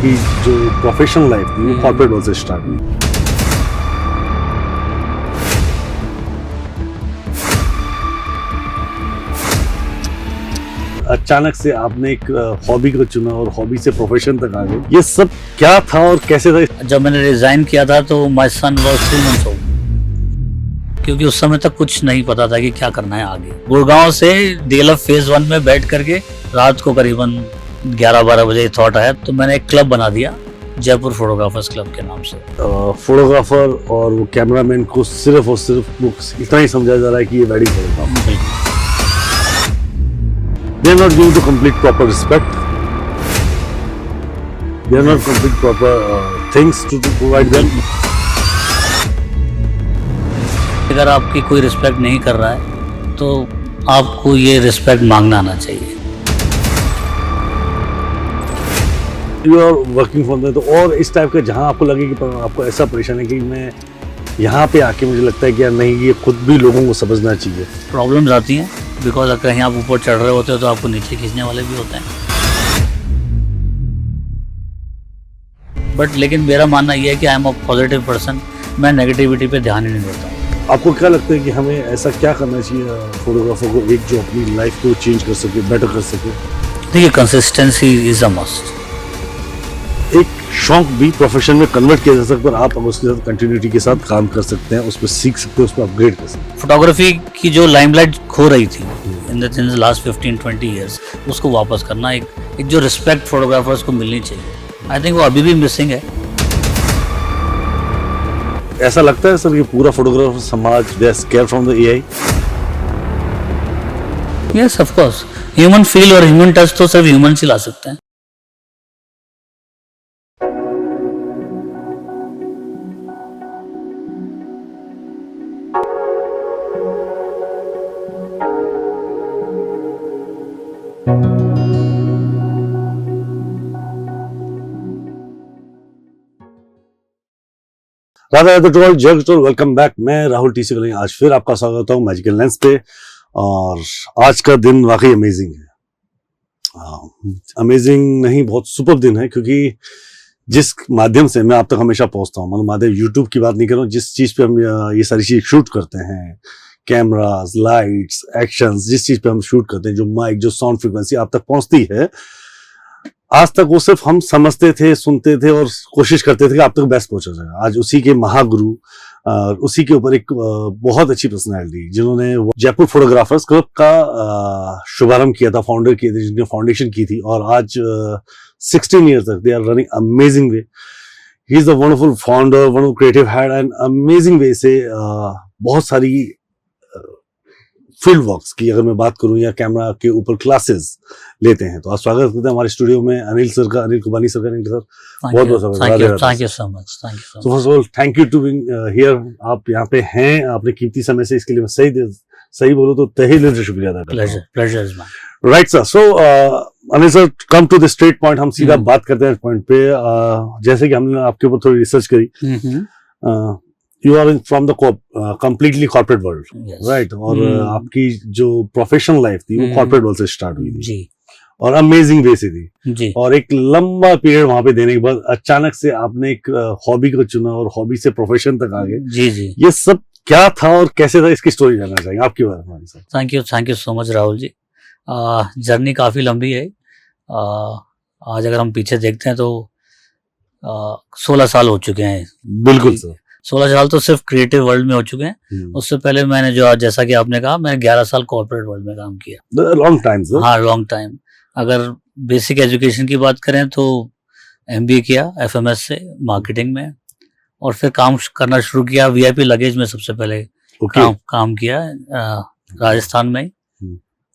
आपकी जो professional life थी वो कॉर्पोरेट वर्ल्ड से स्टार्ट हुई। अचानक से आपने एक हॉबी को चुना और हॉबी से प्रोफेशन तक आ गए, ये सब क्या था और कैसे था? जब मैंने रिजाइन किया था तो my son was 3 months old, क्योंकि उस समय तक कुछ नहीं पता था कि क्या करना है आगे। गुड़गांव से डीएलएफ फेज 1 में बैठ करके रात को करीबन 11-12 बजे थॉट आया, तो मैंने एक क्लब बना दिया जयपुर फोटोग्राफर्स क्लब के नाम से। फोटोग्राफर और वो कैमरामैन को सिर्फ और सिर्फ इतना ही समझा जा रहा है कि ये wedding photographer. They are not giving the complete proper respect. They are not complete proper things to provide them. अगर आपकी कोई रिस्पेक्ट नहीं कर रहा है तो आपको ये रिस्पेक्ट मांगना आना चाहिए। You are working from there, तो और इस टाइप का जहाँ आपको लगे कि आपको ऐसा परेशान है कि मैं यहाँ पे आके मुझे लगता है कि यार नहीं, ये खुद भी लोगों को समझना चाहिए। प्रॉब्लम्स आती हैं बिकॉज अगर कहीं आप ऊपर चढ़ रहे होते हो तो आपको नीचे खींचने वाले भी होते हैं। बट लेकिन मेरा मानना ये है कि I am a positive person, मैं नेगेटिविटी पे ध्यान ही नहीं देता हूँ। आपको क्या लगता है कि हमें ऐसा क्या करना चाहिए फोटोग्राफर को, एक जो अपनी लाइफ को चेंज कर सके, बेटर कर सके? देखिए, कंसिस्टेंसी इज अ मस्ट। एक शौक भी प्रोफेशन में कन्वर्ट किया जा सकता है, पर आप उसके साथ कंटिन्यूटी के साथ काम कर सकते हैं, उसमें सीख सकते हैं, उसमें अपग्रेड कर सकते हैं। फोटोग्राफी की जो लाइमलाइट खो रही थी इन द लास्ट 15-20 ईयर्स, उसको वापस करना, एक जो रिस्पेक्ट फोटोग्राफर्स को मिलनी चाहिए, आई थिंक वो अभी भी मिसिंग है। ऐसा लगता है सर कि पूरा फोटोग्राफर समाज they are scared from the AI? Yes, of course. Human feel और ह्यूमन टच तो सिर्फ ह्यूमन ही ला सकते हैं। राधा टू ऑल जय टू वेलकम बैक। मैं राहुल टी सी आज फिर आपका स्वागत हूँ मैजिकल लेंस पे, और आज का दिन वाकई अमेजिंग है। अमेजिंग नहीं, बहुत सुपर दिन है, क्योंकि जिस माध्यम से मैं आप तक हमेशा पहुंचता हूँ, मतलब माध्यम यूट्यूब की बात नहीं कर रहा हूँ, जिस चीज पे हम ये सारी चीज शूट करते हैं, कैमरास, लाइट्स, एक्शंस, जिस चीज पे हम शूट करते हैं, जो माइक, जो साउंड फ्रिक्वेंसी आप तक पहुंचती है, आज तक वो सिर्फ हम समझते थे, सुनते थे और कोशिश करते थे कि आप तक बेस्ट पहुंचा जाए। आज उसी के महागुरु, उसी के ऊपर एक बहुत अच्छी पर्सनैलिटी, जिन्होंने जयपुर फोटोग्राफर्स क्लब का शुभारंभ किया था, फाउंडर किए थे, जिनने फाउंडेशन की थी, और आज 16 ईयर तक they are running amazing way. He is the wonderful founder, wonderful creative head, and amazing way से बहुत सारी फील्ड वर्क्स की अगर मैं बात करूं या कैमरा के ऊपर क्लासेस लेते हैं, तो आप स्वागत करते हैं हमारे स्टूडियो में अनिल सर का, अनिल कुबानी सर का। अनिल सर, बहुत बहुत स्वागत। Thank you so much. First of all thank you to being here. आप यहाँ पे हैं, आपने कीमती समय से, इसके लिए मैं सही बोलूं तो तहे दिल से शुक्रिया अदा करता हूं। Pleasure is mine. Right sir, so Anil sir, come to the straight point, हम सीधा बात करते हैं इस पॉइंट पे। जैसे कि हमने आपके ऊपर थोड़ी रिसर्च करी, You are from the completely corporate world, right? और आपकी जो प्रोफेशनल लाइफ थी वो कॉर्पोरेट वर्ल्ड से स्टार्ट हुई थी जी, और अमेजिंग वे से थी जी। और एक लंबा पीरियड वहां पे देने के बाद अचानक से आपने एक हॉबी को चुना और हॉबी से प्रोफेशन तक आ गए। जी जी। ये सब क्या था और कैसे था, इसकी स्टोरी जानना चाहेंगे आपके बारे में सर। Thank you so much Rahul ji. Journey काफी लंबी है। आज अगर हम पीछे देखते हैं तो 16 साल हो चुके हैं। बिल्कुल सर, 16 साल तो सिर्फ क्रिएटिव वर्ल्ड में हो चुके हैं। उससे पहले मैंने जो जैसा कि आपने कहा, मैंने 11 साल कॉर्पोरेट वर्ल्ड में काम किया। Long time sir. हाँ, लॉन्ग टाइम। अगर बेसिक एजुकेशन की बात करें तो MBA किया FMS से मार्केटिंग में, और फिर काम करना शुरू किया VIP लगेज में। सबसे पहले काम किया राजस्थान में,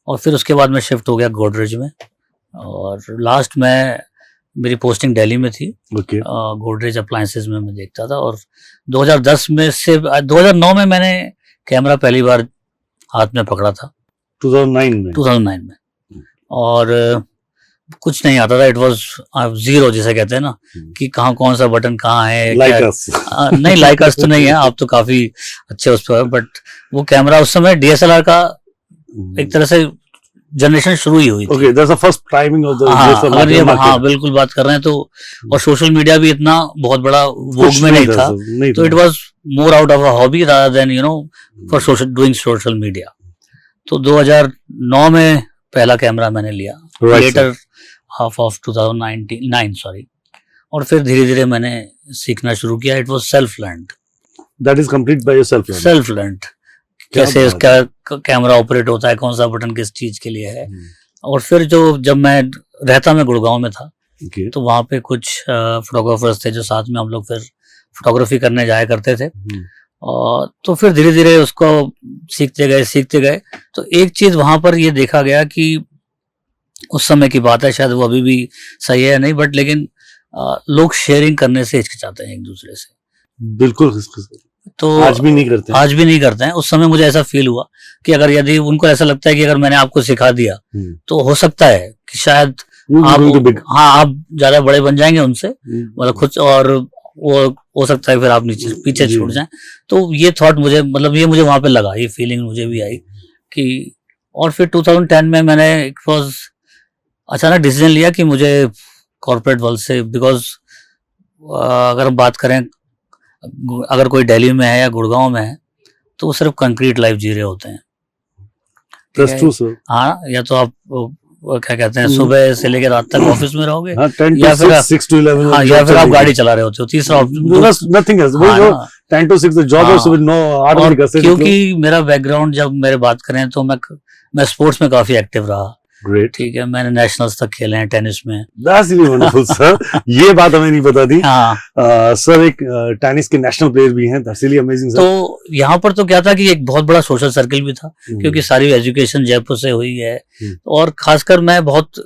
और फिर उसके बाद मैं शिफ्ट हो गया गोदरेज में, और लास्ट में मेरी पोस्टिंग दिल्ली में थी। गोदरेज अप्लायंसेस में मैं देखता था, और 2010 में से 2009 में मैंने कैमरा पहली बार हाथ में पकड़ा था। 2009 में और कुछ नहीं आता था। इट वाज जीरो, जिसे कहते हैं ना, कि कहाँ कौन सा बटन कहाँ है। नहीं, लाइक अस तो नहीं है, आप तो काफी अच्छे उस पर, बट वो कैमरा उस समय DSLR का एक तरह से जनरेशन शुरू ही हुई थी। Okay, that's the first timing of the हाँ, this अगर ये market. हाँ बिल्कुल बात कर रहे हैं तो, और सोशल मीडिया भी इतना बहुत बड़ा वोग कुछ में नहीं था, नहीं तो it was more out of a hobby rather than you know for social doing social media. तो 2009 में पहला कैमरा मैंने लिया, Right, later half of 2009 sorry, और फिर धीरे धीरे मैंने सीखना शुरू किया। It was self learned, That is complete by yourself. Learning. Self learned, क्या कैसे बात इसका कैमरा ऑपरेट होता है, कौन सा बटन किस चीज के लिए है। हम्म, और फिर जब मैं रहता मैं गुड़गांव में था, Okay. तो वहाँ पे कुछ फोटोग्राफर्स थे जो साथ में हम लोग फिर फोटोग्राफी करने जाया करते थे। हम्म, और तो फिर धीरे धीरे उसको सीखते गए। तो एक चीज वहां पर ये देखा गया कि उस समय की बात है, शायद वो अभी भी सही है नहीं, बट लेकिन लोग शेयरिंग करने से हिचकिचाते हैं एक दूसरे से। बिल्कुल तो आज भी नहीं करते हैं। आज भी नहीं करते हैं। उस समय मुझे ऐसा फील हुआ कि अगर यदि उनको ऐसा लगता है कि अगर मैंने आपको सिखा दिया हम्म, तो हो सकता है कि शायद you आप going to big. हाँ आप ज्यादा बड़े बन जाएंगे उनसे, हम्म, मतलब खुद, और वो हो सकता है फिर आप नीचे पीछे जी। छूट जाएं। तो ये थॉट मुझे, मतलब ये मुझे वहां पे लगा, ये फीलिंग मुझे भी आई कि, और फिर 2010 में मैंने इट वाज अचानक डिसीजन लिया कि मुझे कॉर्पोरेट वर्ल्ड से, बिकॉज अगर हम बात करें, अगर कोई दिल्ली में है या गुड़गांव में है तो वो सिर्फ कंक्रीट लाइफ जी रहे होते हैं। ठीक That's है? true, sir. हाँ, या तो आप वो क्या कहते हैं, हम्म। सुबह से लेकर रात तक ऑफिस में रहोगे, हाँ, 10 या to फिर 6, 6 to 11. हाँ, या फिर आप गाड़ी चला रहे होते हो। तीसरा Nothing else. वही हाँ, जो ना। 10 to 6 the job हाँ। also will know 8 और बजे घर से क्योंकि मेरा बैकग्राउंड जब मेरे बात करें तो मैं स्पोर्ट्स में काफी एक्टिव रहा। Great. ठीक है, मैंने नेशनल्स तक खेले हैं टेनिस में। That's really wonderful, sir. ये बात हमें नहीं पता थी। हाँ, सर एक टेनिस के नेशनल प्लेयर भी हैं। That's really amazing, sir. तो यहाँ पर तो क्या था कि एक बहुत बड़ा सोशल सर्कल भी था, क्योंकि सारी एजुकेशन जयपुर से हुई है। हम्म। और खासकर मैं बहुत,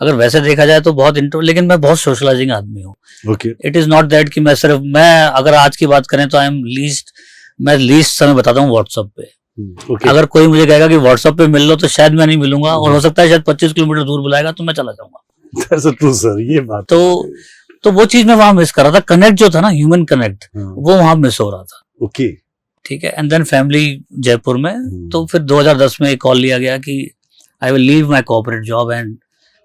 अगर वैसे देखा जाए तो बहुत लेकिन मैं बहुत सोशलाइजिंग आदमी हूँ। Okay. It is not that कि मैं अगर आज की बात करें तो मैं लीस्ट समय बताता हूँ व्हाट्सएप पे। Okay. अगर कोई मुझे कहेगा कि व्हाट्सएप पे मिल लो तो शायद मैं नहीं मिलूंगा, और हो सकता है शायद 25 किलोमीटर दूर बुलाएगा तो मैं चला जाऊंगा। That's a true, sir. ये बात तो वो चीज मैं वहां मिस कर रहा था, कनेक्ट जो था ना, ह्यूमन कनेक्ट, हाँ, वो वहां मिस हो रहा था। Okay. ठीक है, एंड देन फैमिली जयपुर में। तो फिर 2010 में एक कॉल लिया गया कि I will leave my corporate job and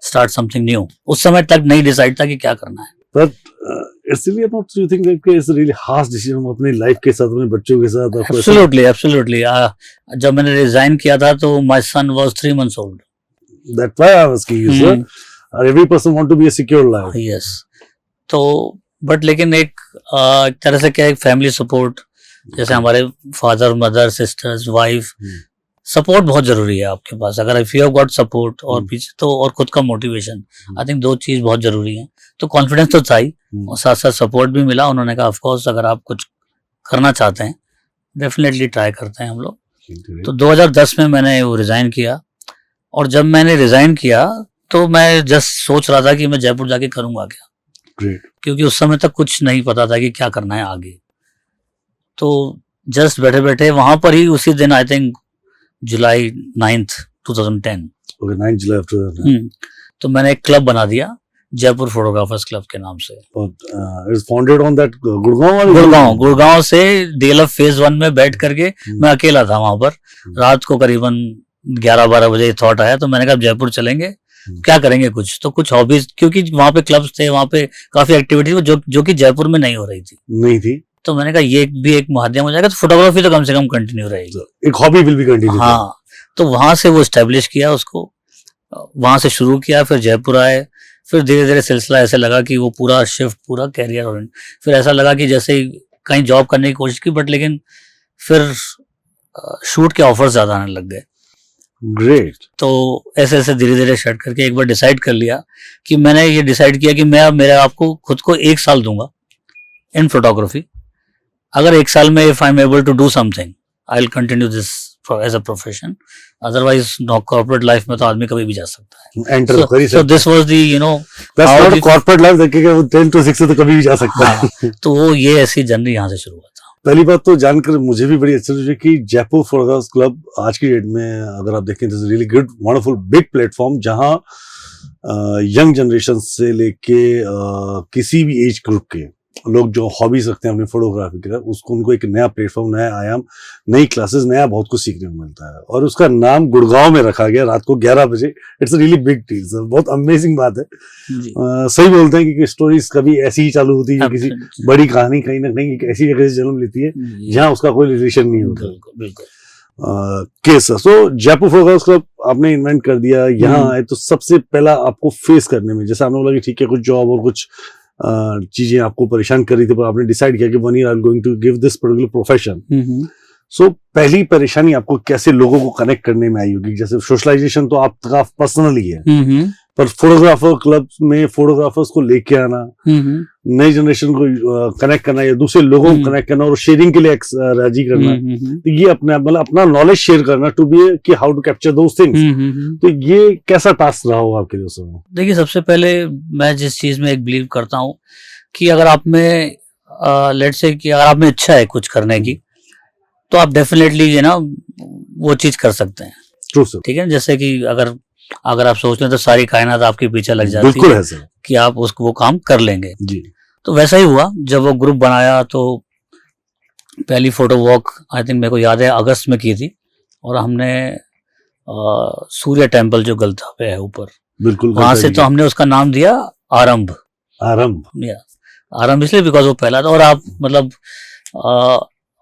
start something new. उस समय तक नहीं डिसाइड था कि क्या करना है। But it's really not, you think that it's a really harsh decision हम अपनी लाइफ के साथ, अपने बच्चों के साथ आपको ऐसा- एब्सोल्युटली जब मैंने रिजाइन किया था तो my son was 3 months old. That's why I was asking you, sir. Every person want to be a secure life. Yes, तो बट लेकिन एक तरह से क्या, एक फैमिली सपोर्ट, जैसे हमारे father, mother, sisters, wife, support बहुत जरूरी है आपके पास। अगर if you have got support और पीछे तो, और खुद का मोटिवेशन, आई थिंक 2 चीज बहुत जरूरी है। तो कॉन्फिडेंस तो था ही, और साथ साथ सपोर्ट भी मिला। उन्होंने कहा ऑफ कोर्स अगर आप कुछ करना चाहते हैं डेफिनेटली ट्राई करते हैं हम लोग। तो 2010 में मैंने वो रिजाइन किया, और जब मैंने रिजाइन किया तो मैं जस्ट सोच रहा था कि मैं जयपुर जाके करूंगा क्या, Great. क्योंकि उस समय तक कुछ नहीं पता था कि क्या करना है आगे। तो जस्ट बैठे बैठे वहां पर ही उसी दिन, I think July 9th 2010, Okay, 9 July after that. तो मैंने एक क्लब बना दिया, जयपुर फोटोग्राफर्स क्लब के नाम से। But it's founded on that Gurgaon Gurgaon से DLF फेज 1 में बैठ करके मैं अकेला था वहां पर। रात को करीबन 11-12 बजे थॉट आया, तो मैंने कहा जयपुर चलेंगे, क्या करेंगे कुछ तो, कुछ हॉबीज, क्योंकि वहां पे क्लब्स थे, वहां पे काफी एक्टिविटी जो कि जयपुर में नहीं हो रही थी। नहीं थी। तो मैंने कहा ये भी एक माध्यम हो जाएगा, तो फोटोग्राफी तो कम से कम कंटिन्यू रहेगी। एक हॉबी विल बी कंटिन्यू। हाँ, तो वहां से वो स्टैब्लिश किया, उसको वहां से शुरू किया, फिर जयपुर आए, फिर धीरे धीरे सिलसिला ऐसे लगा कि वो पूरा शिफ्ट, पूरा कैरियर ओरिएंटेड, फिर ऐसा लगा कि जैसे कहीं जॉब करने की कोशिश की, बट लेकिन फिर शूट के ऑफर्स ज्यादा आने लग गए। ग्रेट। तो ऐसे ऐसे धीरे धीरे स्टार्ट करके एक बार डिसाइड कर लिया कि मैंने ये डिसाइड किया कि मैं मेरे आपको खुद को 1 साल दूंगा इन फोटोग्राफी। अगर 1 साल में if I am able to do something I will continue this as a profession, otherwise no corporate life में तो आदमी कभी भी जा सकता है। एंटर कर ही so this was the you know corporate life देखिएगा 10 to 6 से तो कभी भी जा सकता है। तो वो ये ऐसी जर्नी यहाँ से शुरू हुआ था। पहली बात तो जानकर मुझे भी बड़ी अच्छी लगी कि जयपुर फोटोग्राफर्स क्लब आज की डेट में अगर आप देखें तो really good wonderful big platform जहां यंग जनरेशन से लेके किसी भी एज ग्रुप के लोग जो हॉबीज रखते हैं अपनी फोटोग्राफी की तरफ, उसको उनको एक नया प्लेटफॉर्म, नया आयाम, नई क्लासेस, नया बहुत कुछ सीखने को मिलता है। और उसका नाम गुड़गांव में रखा गया रात को 11 बजे। It's a really big deal sir, बहुत अमेजिंग बात है। जी सही बोलते हैं कि स्टोरीज कभी ऐसी ही चालू होती है, किसी Absolutely. बड़ी कहानी कहीं ना कहीं एक ऐसी जगह से जन्म लेती है जी, जहाँ उसका कोई रिलेशन नहीं होता। बिल्कुल बिल्कुल। Case so Jaipur photographers club आपने इन्वेंट कर दिया, यहाँ आए तो सबसे पहला आपको फेस करने में, जैसे आपने बोला कि ठीक है कुछ जॉब और कुछ चीजें आपको परेशान कर रही थी, पर आपने डिसाइड किया कि 1 year I am going to give this particular profession. So पहली परेशानी आपको कैसे लोगों को कनेक्ट करने में आई होगी? जैसे सोशलाइजेशन तो आपका पर्सनली है, पर फोटोग्राफर क्लब में फोटोग्राफर्स को लेके आना, नई जनरेशन को कनेक्ट करना या दूसरे लोगों को कनेक्ट करना और शेयरिंग के लिए राजी करना, तो ये अपने मतलब अपना नॉलेज शेयर करना टू बी कि how to capture those things, तो ये कैसा टास्क रहा होगा आपके लिए उस समय? देखिए, सबसे पहले मैं जिस चीज में एक बिलीव करता हूँ कि अगर आप में लेट्स से कि अगर आप में इच्छा है कुछ करने की, तो आप डेफिनेटली ये ना वो चीज कर सकते हैं। True sir. ठीक है, जैसे कि अगर आप सोच लें तो सारी कायनात आपके पीछे लग जाती बिल्कुल है सर कि आप उसको वो काम कर लेंगे। जी। तो वैसा ही हुआ, जब वो ग्रुप बनाया तो पहली फोटो वॉक आई थिंक मेरे को याद है अगस्त में की थी, और हमने सूर्य टेम्पल जो गलता पे है ऊपर, बिल्कुल वहां से तो हमने उसका नाम दिया आरंभ। आरंभ इसलिए बिकॉज वो पहला था, और आप मतलब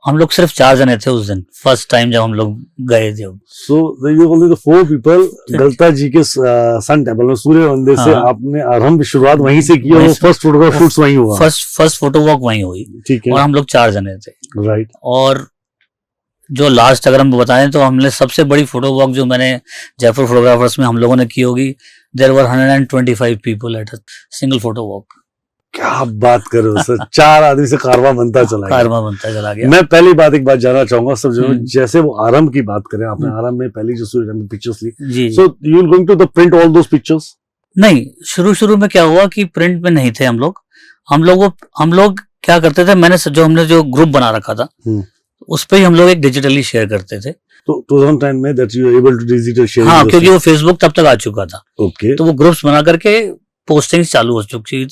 हम लोग सिर्फ 4 जने थे उस दिन, फर्स्ट टाइम जब हम लोग गए थे। So only the 4 people Galta ji के सन टेम्पल में सूर्य मंदिर से हाँ। आपने आरंभ शुरुआत वहीं से की और फर्स्ट फोटोग्राफ शूट्स वहीं हुआ। फर्स्ट फोटो वॉक वहीं हुई, ठीक है, और हम लोग 4 जने थे। राइट। और जो लास्ट अगर हम बताएं तो हमने सबसे बड़ी फोटो वॉक जो मैंने जयपुर फोटोग्राफर्स में हम लोगों ने की होगी, there were 125 people at a single photo walk. क्या बात कर रहे हो सर, 4 आदमी से कारवां बनता चला गया। मैं पहली बात एक बात जानना चाहूंगा सब जो जैसे वो आरंभ की बात करें, आपने आरंभ में पहली जो सूर्य में पिक्चर्स ली, so you will going to the print all those pictures? नहीं, शुरू में क्या हुआ कि प्रिंट में नहीं थे हम लोग क्या करते थे, हमने जो ग्रुप बना रखा था उस पे ही हम लोग एक डिजिटली शेयर करते थे। तो 2010 में that you are able to digital share? हाँ, क्योंकि वो फेसबुक तब तक आ चुका था। ओके। तो वो ग्रुप्स बना करके पोस्टिंग्स चालू हो चुकी,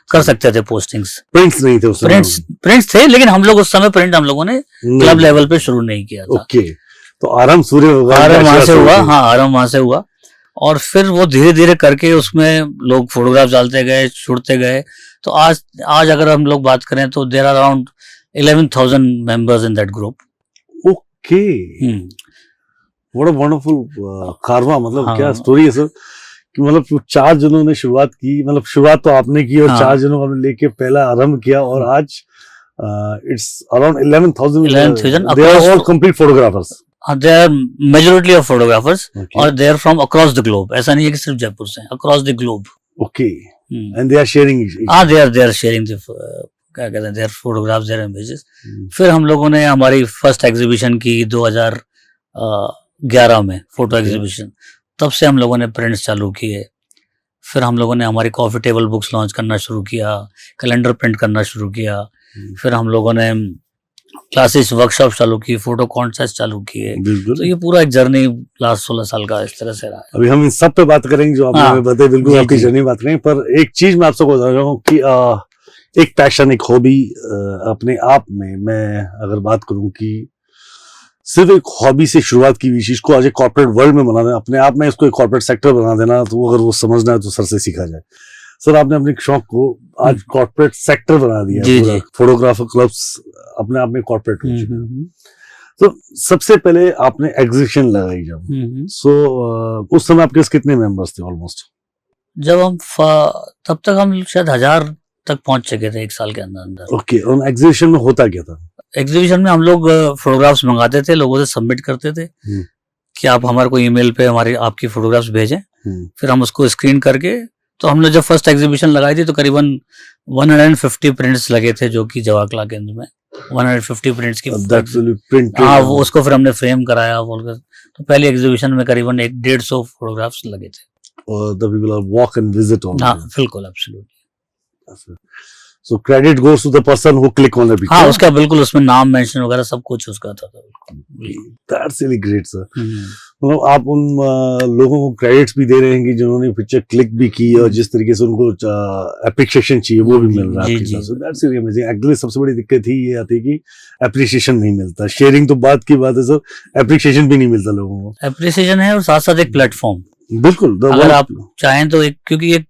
कर सकते थे पोस्टिंग्स। प्रिंट्स नहीं थे उस समय? प्रिंट्स थे, लेकिन हम लोग उस समय प्रिंट हम लोगों ने क्लब लेवल पे शुरू नहीं किया था। ओके। तो आरंभ सूर्य वहां से हुआ। हाँ, आरंभ वहां से हुआ, और फिर वो धीरे धीरे करके उसमें लोग फोटोग्राफ डालते गए, छुड़ते गए। तो आज अगर हम लोग बात करें तो there are around 11,000 members in that group. Okay, what a wonderful कारवां, मतलब हाँ। क्या स्टोरी है सर कि मतलब 4 जनों ने शुरुआत की, मतलब शुरुआत तो आपने की और हाँ। 4 जनों को लेके पहला आरंभ किया, और आज it's around 11,000 they are all complete photographers. They are majority of photographers, और they are from across the globe. ऐसा नहीं है कि सिर्फ जयपुर से, across the globe. Okay, and they are sharing. हाँ, दे आर शेयरिंग द क्या कहते हैं, देयर फोटोग्राफ्स, देयर इमेजेस। फिर हम लोगों ने हमारी फर्स्ट एग्जीबिशन की 2011 में, फोटो एग्जीबिशन। तब से हम लोगों ने प्रिंट्स चालू किए। फिर हम लोगों ने हमारी कॉफी टेबल बुक्स लॉन्च करना शुरू किया, कैलेंडर प्रिंट करना शुरू किया। फिर हम लोगों ने क्लासेस, वर्कशॉप चालू की, फोटो कॉन्टेस्ट चालू किए। तो ये पूरा एक जर्नी लास्ट 16 साल का इस तरह से रहा है। अभी हम इन सब पे बात करेंगे जो आपने हमें बताया, बिल्कुल आपकी जर्नी बात करेंगे, पर एक चीज मैं आपसे बता रहा हूँ कि एक पैशन, एक हॉबी अपने आप में, मैं अगर बात करूं कि सिर्फ एक हॉबी से शुरुआत की हुई चीज को आज एक कॉर्पोरेट वर्ल्ड में बना देना, अपने आप में इसको एक कॉर्पोरेट सेक्टर बना देना, तो अगर वो समझना है तो सर से सीखा जाए। सर, आपने अपने शौक को आज कॉर्पोरेट सेक्टर बना दिया, फोटोग्राफर क्लब्स अपने आप में कॉर्पोरेट हो चुके हैं। तो सबसे पहले आपने एग्जीबिशन लगाई जब, सो उस समय आपके कितने मेंबर्स थे ऑलमोस्ट? जब हम तब तक हम शायद 1000 तक पहुंच चुके थे एक साल के अंदर। ओके, और एग्जीबिशन में होता क्या था? एग्जीबिशन में हम लोग फोटोग्राफ्स मंगाते थे, लोगों से सबमिट करते थे कि आप हमारे को ईमेल पे आपकी फोटोग्राफ्स भेजें। फिर हम उसको स्क्रीन करके, तो हमने जब फर्स्ट एग्जीबिशन लगाई थी तो करीबन 150 प्रिंट्स लगे थे, जो कि जवाहर कला केंद्र में 150 प्रिंट्स की प्रिंट। हाँ, वो उसको फिर हमने फ्रेम कराया बोलकर। तो पहले एग्जीबिशन में करीबन 150 फोटोग्राफ्स लगे थे। और the people are walk and visit on. हाँ, बिल्कुल, absolutely. So credit goes to the person who click on the picture. हाँ, उसका बिल्कुल उसमें नाम मेंशन वगैरह सब कुछ उसका था। That's really great, sir. मतलब आप उन लोगों को क्रेडिट्स भी दे रहे हैं कि जिन्होंने पिक्चर क्लिक भी की और जिस तरीके से उनको एप्रिसिएशन चाहिए वो भी मिल रहा है जी, आपके जी। हिसाब से। That's really amazing. एक्चुअली सबसे बड़ी दिक्कत ही ये आती है कि एप्रिसिएशन नहीं मिलता। शेयरिंग तो बात की बात है सर, एप्रिसिएशन भी नहीं मिलता लोगों को। एप्रिसिएशन है और साथ साथ एक प्लेटफॉर्म, बिल्कुल अगर आप चाहें तो एक, क्योंकि एक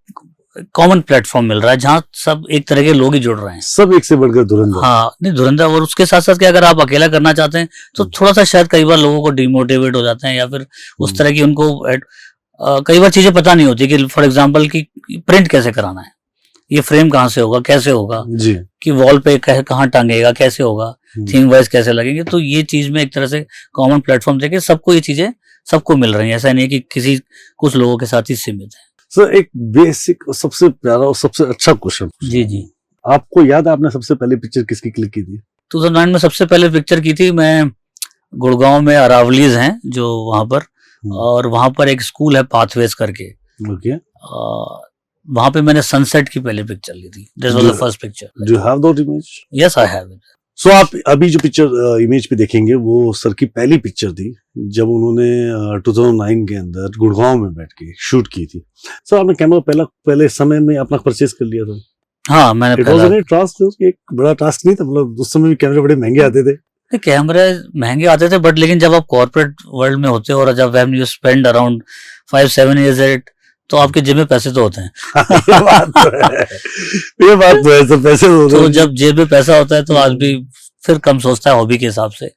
कॉमन प्लेटफॉर्म मिल रहा है जहाँ सब एक तरह के लोग ही जुड़ रहे हैं। सब एक से बढ़कर धुरंधर। हाँ, नहीं धुरंधर, और उसके साथ साथ कि अगर आप अकेला करना चाहते हैं तो थोड़ा सा शायद कई बार लोगों को डिमोटिवेट हो जाते हैं, या फिर उस तरह की उनको कई बार चीजें पता नहीं होती कि फॉर एग्जांपल कि प्रिंट कैसे कराना है, ये फ्रेम कहाँ से होगा, कैसे होगा, जी कि वॉल पे कहाँ टांगेगा, कैसे होगा, थीम वाइज कैसे लगेंगे। तो ये चीज में एक तरह से कॉमन प्लेटफॉर्म देके सबको ये चीजें सबको मिल रही है, ऐसा नहीं है कि किसी कुछ लोगों के साथ ही सीमित है। सर एक बेसिक सबसे प्यारा और सबसे अच्छा क्वेश्चन, जी जी। आपको याद है आपने सबसे पहले पिक्चर किसकी क्लिक की थी? 2009 में सबसे पहले पिक्चर की थी मैं, गुड़गांव में अरावलीज हैं जो वहां पर, और वहां पर एक स्कूल है पाथवेज करके, ओके। वहां पे मैंने सनसेट की पहले पिक्चर ली थी। This was the first picture. Do you have that image? Yes I have it. So आप अभी जो पिक्चर इमेज पे देखेंगे वो सर की पहली पिक्चर थी जब उन्होंने 2009 के अंदर गुड़गांव में बैठ के शूट की थी। सर आपने कैमरा पहले समय में अपना परचेज कर लिया था? हाँ, मैंने एक बड़ा टास्क नहीं था, मतलब उस समय भी कैमरे बड़े महंगे आते थे। कैमरे महंगे आते थे, बट लेकिन जब आप कॉर्पोरेट वर्ल्ड में होते हो और जब when you spend around 5-7 years at, तो आपके जेब में पैसे तो होते हैं। ये बात तो है, ये बात तो है सर, पैसे तो जब जेब में पैसा होता है तो आदमी फिर कम सोचता है हॉबी के हिसाब से।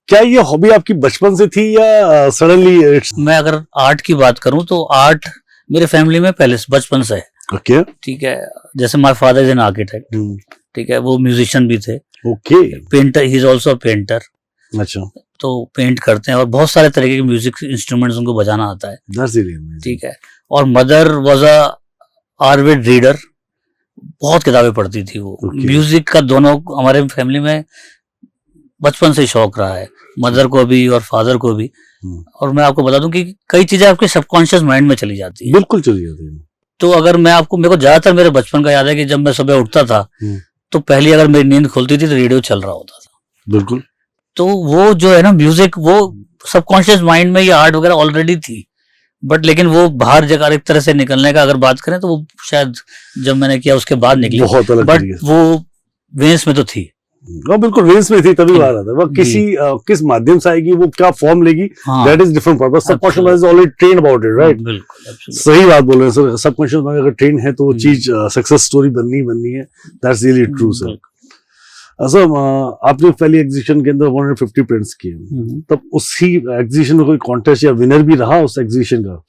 क्या ये हॉबी आपकी बचपन से थी या सडनली? मैं अगर आर्ट की बात करूं तो आर्ट मेरे फैमिली में पहले से बचपन से है। ओके। ठीक है, जैसे my father is an architect, ठीक है, वो म्यूजिशियन भी थे। Okay. Painter, he is also painter. अच्छा। तो पेंट करते हैं और बहुत सारे तरीके के म्यूजिक इंस्ट्रूमेंट्स उनको बजाना आता है। ठीक है। और मदर वाज अ आर्विड रीडर, बहुत किताबें पढ़ती थी वो। म्यूजिक का दोनों हमारे फैमिली में बचपन से शौक रहा है, मदर को भी और फादर को भी। और मैं आपको बता दूं कि कई चीजें आपके सबकॉन्शियस माइंड में चली जाती है। बिल्कुल चली जाती है। तो अगर मैं आपको, मेरे को ज्यादातर मेरे बचपन का याद है कि जब मैं सुबह उठता था तो पहली अगर मेरी नींद खुलती थी तो रेडियो चल रहा होता था। बिल्कुल। तो वो जो है ना म्यूजिक, वो सबकॉन्शियस माइंड में ये आर्ट वगैरह ऑलरेडी थी, बट लेकिन वो बाहर जगह एक तरह से निकलने का अगर बात करें तो वो शायद जब मैंने किया उसके बाद निकली, बट वो वेन्स में तो थी। बिल्कुल वेन्स में थी, तभी बाहर आता है। वो किस माध्यम से आएगी, वो क्या फॉर्म लेगी, that is different purpose. Subconscious mind is already trained about it, right? बिल्कुल, सही बात बोल रहे हैं सर। सबकॉन्शियस माइंड अगर ट्रेन है तो वो चीज सक्सेस स्टोरी बननी है। That's really true sir. Sir आपने पहली एग्जीबिशन के अंदर 150 प्रिंट्स किए, तब उसी एग्जीबिशन में कोई कॉन्टेस्ट या विनर भी रहा उस एग्जीबिशन का?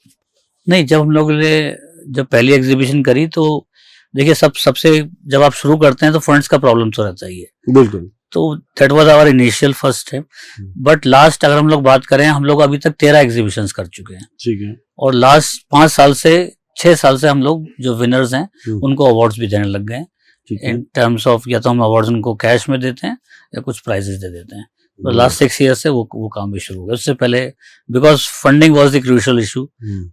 नहीं, जब हम लोग ने जब पहली एग्जीबिशन करी तो देखिए सबसे जब आप शुरू करते हैं तो फंड्स का प्रॉब्लम तो रहता ही है। बिल्कुल। तो that was our initial first step, but last अगर हम लोग बात करें, हम लोग अभी तक 13 एग्जीबिशंस कर चुके हैं। ठीक है। और लास्ट 6 साल से हम लोग जो विनर्स हैं उनको अवार्ड्स भी देने लग गए हैं, इन टर्म्स ऑफ या तो हम अवार्ड्स उनको कैश में देते हैं या कुछ प्राइजेस दे देते हैं। तो लास्ट 6 ईयर से वो काम भी शुरू हो गया। उससे पहले because funding was the crucial issue,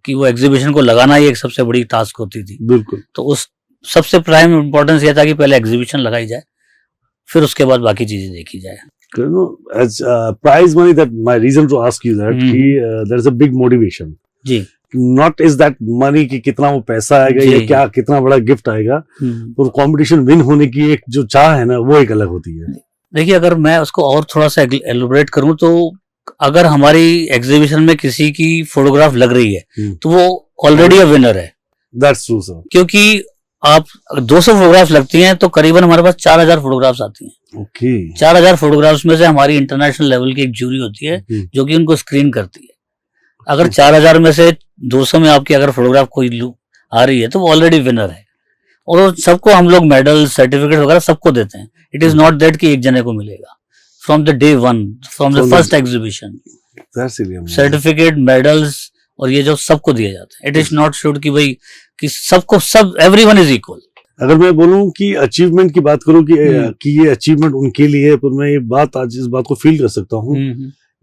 कि वो एग्जीबिशन को लगाना ही एक सबसे बड़ी टास्क होती थी। बिल्कुल। तो उस सबसे प्राइम इंपॉर्टेंस ये था कि पहले एग्जीबिशन लगाई जाए, फिर उसके बाद बाकी चीजें देखी जाए। as prize money, that my reason to ask you that कि there is a big motivation ji, not is that money कि कितना वो पैसा आएगा या क्या कितना बड़ा गिफ्ट आएगा, और कंपटीशन विन होने की एक जो चाह है ना वो एक अलग होती है। देखिए, अगर मैं उसको और थोड़ा सा एलोबरेट करूं तो अगर हमारी एग्जीबिशन में किसी की फोटोग्राफ लग रही है तो वो ऑलरेडी अ विनर है। That's true sir। क्योंकि आप 200 फोटोग्राफ लगती हैं तो करीबन हमारे पास 4000 फोटोग्राफ्स आती हैं। ओके। 4000 फोटोग्राफ्स में से हमारी इंटरनेशनल लेवल की एक जूरी होती है जो कि उनको स्क्रीन करती है। अगर 4000 में से 200 में आपकी अगर फोटोग्राफ कोई आ रही है तो वो ऑलरेडी विनर है। और सबको हम लोग मेडल, सर्टिफिकेट वगैरह सबको देते हैं। इट इज नॉट दैट कि एक जने को मिलेगा। From the day one, from the first exhibition, certificate, medals और ये जो सबको दिए जाते हैं। इट इज नॉट श्योर कि भाई कि सबको सब एवरीवन इज इक्वल। अगर मैं बोलूं कि अचीवमेंट की बात करूं कि ये अचीवमेंट उनके लिए, पर मैं ये बात आज इस बात को फील कर सकता हूं,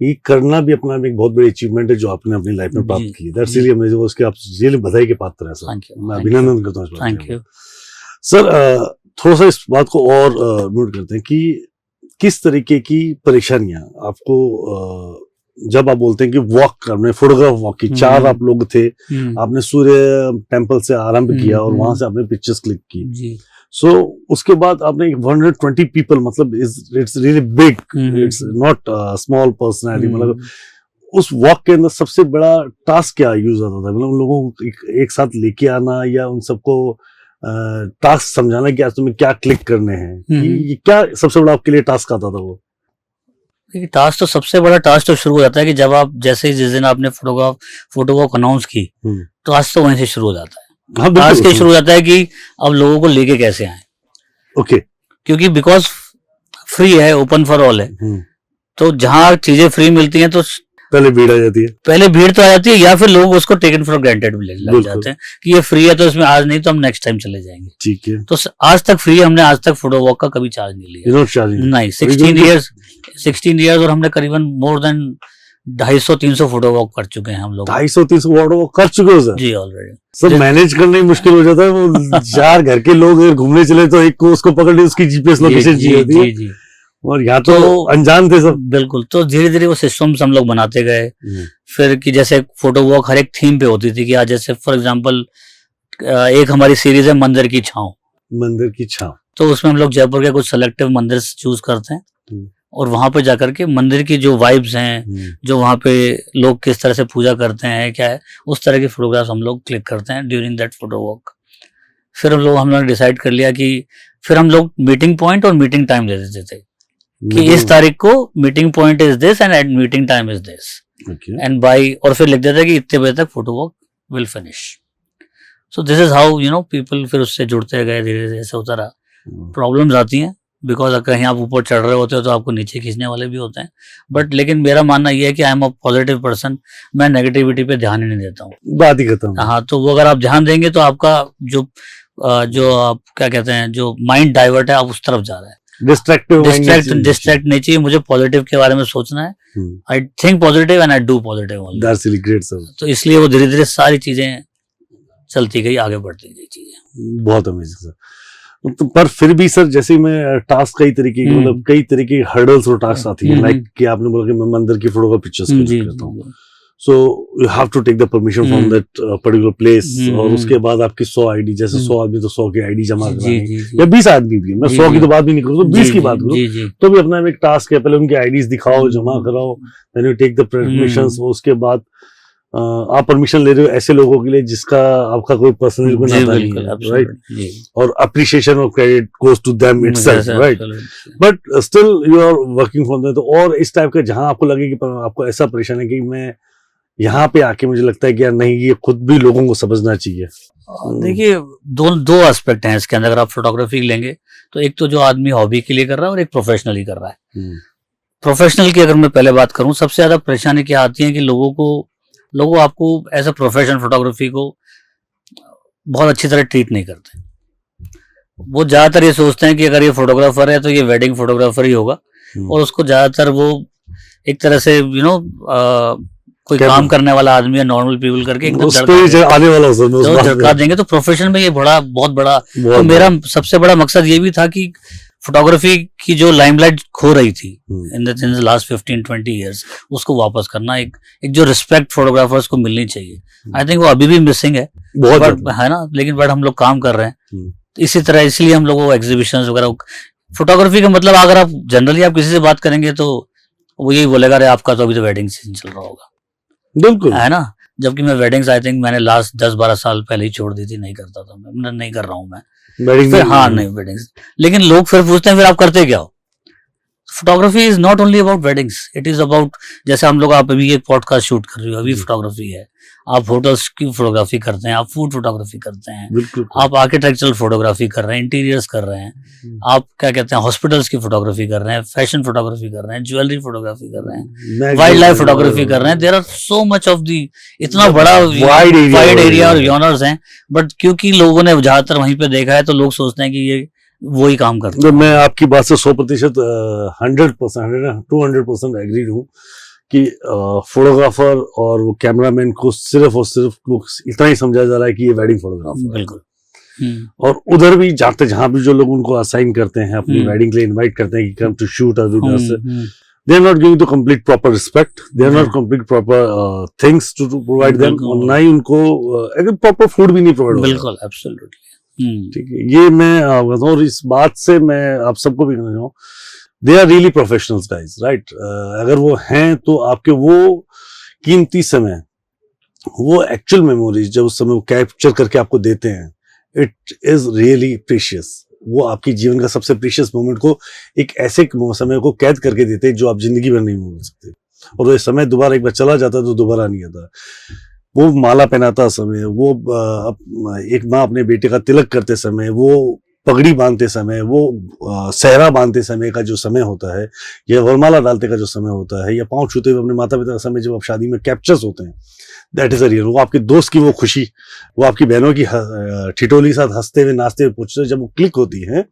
ये करना भी अपना एक बहुत बड़ी अचीवमेंट है जो आपने अपनी लाइफ में प्राप्त की है। That's really amazing. उसके आप रियली बधाई के पात्र हैं सर। मैं अभिनंदन करता हूं। Thank you sir. थोड़ा सा इस बात को और नोट करते हैं कि किस तरीके की परेशानियां आपको जब आप बोलते हैं कि वॉक आपने फोटोग्राफ वॉक की, 4 आप लोग थे, आपने सूर्य टेम्पल से आरंभ किया और वहां से आपने पिक्चर्स क्लिक की जी सो उसके बाद आपने 120 पीपल मतलब it's really big, it's not small personality, मतलब उस वॉक के अंदर सबसे बड़ा टास्क क्या यूज होता था, मतलब उन लोगों को एक साथ लेके आना या उन सबको टास्क समझाना कि आज तुम्हें क्या क्लिक करने हैं, ये क्या सबसे बड़ा आपके लिए टास्क आता था वो? देखिए टास्क तो सबसे बड़ा टास्क तो शुरू हो जाता है कि जब आप जैसे ही जिस दिन आपने फोटो वॉक अनाउंस की, टास्क तो वहीं से शुरू हो जाता है। हाँ, टास्क ये शुरू हो जाता है कि अब लोगों को लेके कैसे आए, ओके, क्योंकि बिकॉज फ्री है, ओपन फॉर ऑल है, तो जहाँ चीजें फ्री मिलती हैं तो पहले भीड़ आ जाती है, पहले भीड़ तो आ जाती है, या फिर लोग उसको टेकन फॉर ग्रांटेड लग जाते हैं कि ये फ्री है तो इसमें आज नहीं तो हम नेक्स्ट टाइम चले जाएंगे। ठीक है, तो आज तक फ्री, हमने आज तक फोटो वॉक का कभी चार्ज नहीं लिया, नहीं। 16 इयर्स और हमने करीबन मोर देन 250-300 फोटो वॉक कर चुके हैं हम लोग। 250-300 फोटो वॉक कर चुके हो सर? जी ऑलरेडी। सर मैनेज करना ही मुश्किल हो जाता है, वो 4 घर के लोग अगर घूमने चले तो एक को उसको पकड़ने उसकी जीपीएस लोकेशन चाहिए होती है, और यहाँ तो अनजान थे सब। बिल्कुल, तो धीरे धीरे वो सिस्टम्स हम लोग बनाते गए, फिर कि जैसे फोटो वॉक हर एक थीम पे होती थी कि आज जैसे फॉर एग्जांपल एक हमारी सीरीज है मंदिर की छांव, मंदिर की छांव, तो उसमें हम लोग जयपुर के कुछ सेलेक्टिव मंदिर चूज करते हैं और वहां पे जाकर के मंदिर की जो वाइब्स हैं, जो वहां पे लोग किस तरह से पूजा करते हैं, क्या है, उस तरह की फोटोग्राफ्स हम लोग क्लिक करते हैं ड्यूरिंग दैट फोटो वॉक। फिर हम लोग डिसाइड कर लिया कि फिर हम लोग मीटिंग पॉइंट और मीटिंग टाइम दे देते थे कि इस तारीख को meeting point is this and at meeting time is this and bye, और फिर लिख देते कि इतने बजे तक photo walk will finish. So this is how people फिर उससे जुड़ते गए, धीरे धीरे ऐसे होता रहा। प्रॉब्लम्स आती हैं बिकॉज कहीं आप ऊपर चढ़ रहे होते हो तो आपको नीचे खींचने वाले भी होते हैं, बट लेकिन मेरा मानना यह है कि I am a positive person, मैं नेगेटिविटी पे ध्यान ही नहीं देता हूँ, बात ही खत्म। हाँ, तो वो अगर आप ध्यान देंगे तो आपका जो आप क्या कहते हैं, जो माइंड डाइवर्ट है, आप उस तरफ जा रहे हैं। डिस्ट्रैक्ट नहीं चाहिए, मुझे पॉजिटिव के बारे में सोचना है। I think positive and I do positive only. That's really great sir. तो इसलिए वो धीरे धीरे सारी चीजें चलती गई, आगे बढ़ती गई चीजें। बहुत अमेजिंग सर। तो पर फिर भी सर, जैसे मैं टास्क कई तरीके की, मतलब कई तरीके की हर्डल्स और टास्क आती है, लाइक कि आपने बोला कि मैं मंदिर की फोटो का पिक्चर्स क्लिक करता हूँ, so you have to take the permission from that particular place, और उसके बाद आपकी 100 आईडी, जैसे 100 आदमी तो 100 की आईडी जमा करानी, या 20 आदमी भी, मैं 100 की तो बात भी नहीं करूँ, तो 20 की बात करूँ, तो भी अपना एक टास्क है, पहले उनकी आईडीज दिखाओ, जमा कराओ, then you take the permissions, उसके बाद आप परमिशन ले रहे हो ऐसे लोगों के लिए जिसका आपका कोई पर्सनल कोई नाता नहीं है, राइट, और appreciation of credit goes to them itself, right, but still you are working for them. तो और इस टाइप का जहां आपको लगे कि आपको ऐसा परेशान है कि मैं यहाँ पे आके मुझे लगता है कि यार नहीं, ये खुद भी लोगों को समझना चाहिए। देखिए दो एस्पेक्ट हैं इसके अंदर, अगर आप फोटोग्राफी लेंगे तो एक तो जो आदमी हॉबी के लिए कर रहा है और एक प्रोफेशनली कर रहा है। प्रोफेशनल की अगर मैं पहले बात करूं, सबसे ज्यादा परेशानी क्या आती है कि लोगों आपको एज अ प्रोफेशन फोटोग्राफी को बहुत अच्छी तरह ट्रीट नहीं करते। वो ज्यादातर ये सोचते हैं कि अगर ये फोटोग्राफर है तो ये वेडिंग फोटोग्राफर ही होगा, और उसको ज्यादातर वो एक तरह से कोई काम करने वाला आदमी है, नॉर्मल पीपल करके एकदम आने वाला झटका देंगे। तो प्रोफेशन में ये बहुत बड़ा तो मेरा सबसे बड़ा मकसद ये भी था कि फोटोग्राफी की जो लाइमलाइट खो रही थी इन द लास्ट 15-20 इयर्स, उसको वापस करना, एक जो रिस्पेक्ट फोटोग्राफर्स को मिलनी चाहिए। आई थिंक वो अभी भी मिसिंग है, है ना, लेकिन बट हम लोग काम कर रहे हैं इसी तरह। इसलिए हम लोग एग्जीबिशंस वगैरह, फोटोग्राफी का मतलब अगर आप जनरली आप किसी से बात करेंगे तो वो यही बोलेगा, अरे आपका तो अभी तो वेडिंग सीजन चल रहा होगा, बिल्कुल, है ना। जबकि मैं वेडिंग्स आई थिंक मैंने लास्ट 10-12 साल पहले ही छोड़ दी थी, नहीं करता था मैं, नहीं कर रहा हूँ मैं फिर, हाँ नहीं वेडिंग्स। लेकिन लोग फिर पूछते हैं फिर आप करते क्या हो। Photography is not only about weddings, it is about, जैसे हम लोग, आप अभी एक पॉडकास्ट शूट कर रहे हो, अभी फोटोग्राफी है, आप होटल्स की फोटोग्राफी करते हैं, आप फूड फोटोग्राफी करते हैं, आप आर्किटेक्चरल फोटोग्राफी कर रहे हैं, इंटीरियर्स कर रहे हैं, आप क्या कहते हैं हॉस्पिटल्स की फोटोग्राफी कर रहे हैं, फैशन फोटोग्राफी कर रहे हैं, ज्वेलरी फोटोग्राफी कर रहे हैं, वाइल्ड लाइफ फोटोग्राफी कर रहे हैं। There are so much of the, इतना बड़ा वाइड एरिया और जॉनर्स हैं, बट क्योंकि लोगों ने ज्यादातर वहीं पे देखा है तो लोग सोचते हैं कि ये वही काम करते हैं। मैं आपकी बात से 100%, 100%, 200% एग्री हूँ कि फोटोग्राफर और वो कैमरामैन को सिर्फ और सिर्फ इतना ही समझा जा रहा है कि ये वेडिंग फोटोग्राफर, बिल्कुल। और उधर भी जाते जहां भी जो लोग उनको असाइन करते हैं, अपनी वेडिंग के लिए इनवाइट करते हैं कि come to shoot us, they are not giving to complete proper respect, they are not complete proper things to provide them, बिल्कुल। और ना ही उनको अगर proper food भी नहीं provide होता। बिल्कुल एब्सोल्युटली। ठीक है, ये मैं बताऊं, और इस बात से मैं आप सबको भी कहना चाहूँ, they are really professionals guys, right. अगर वो हैं तो आपके वो कीमती समय, वो एक्चुअल मेमोरीज जब उस समय वो कैप्चर करके आपको देते हैं, इट इज रियली प्रीशियस। वो आपकी जीवन का सबसे प्रीशियस मोमेंट को एक ऐसे समय को कैद करके देते हैं जो आप जिंदगी भर नहीं भूल सकते, और वो समय दोबारा एक बार चला जाता है तो दोबारा नहीं आता। वो माला पहनाता समय, वो एक माँ अपने बेटे का तिलक करते समय, वो पगड़ी बांधते समय, वो सहरा बांधते समय का जो समय होता है, या वरमाला डालते का जो समय होता है, या पांव छूते हुए अपने माता पिता का समय जब आप शादी में कैप्चर्स होते हैं, दैट इज अ रियल। वो आपके दोस्त की वो खुशी, वो आपकी बहनों की ठिठोली साथ हंसते हुए नाचते हुए पूछते जब वो क्लिक होती है,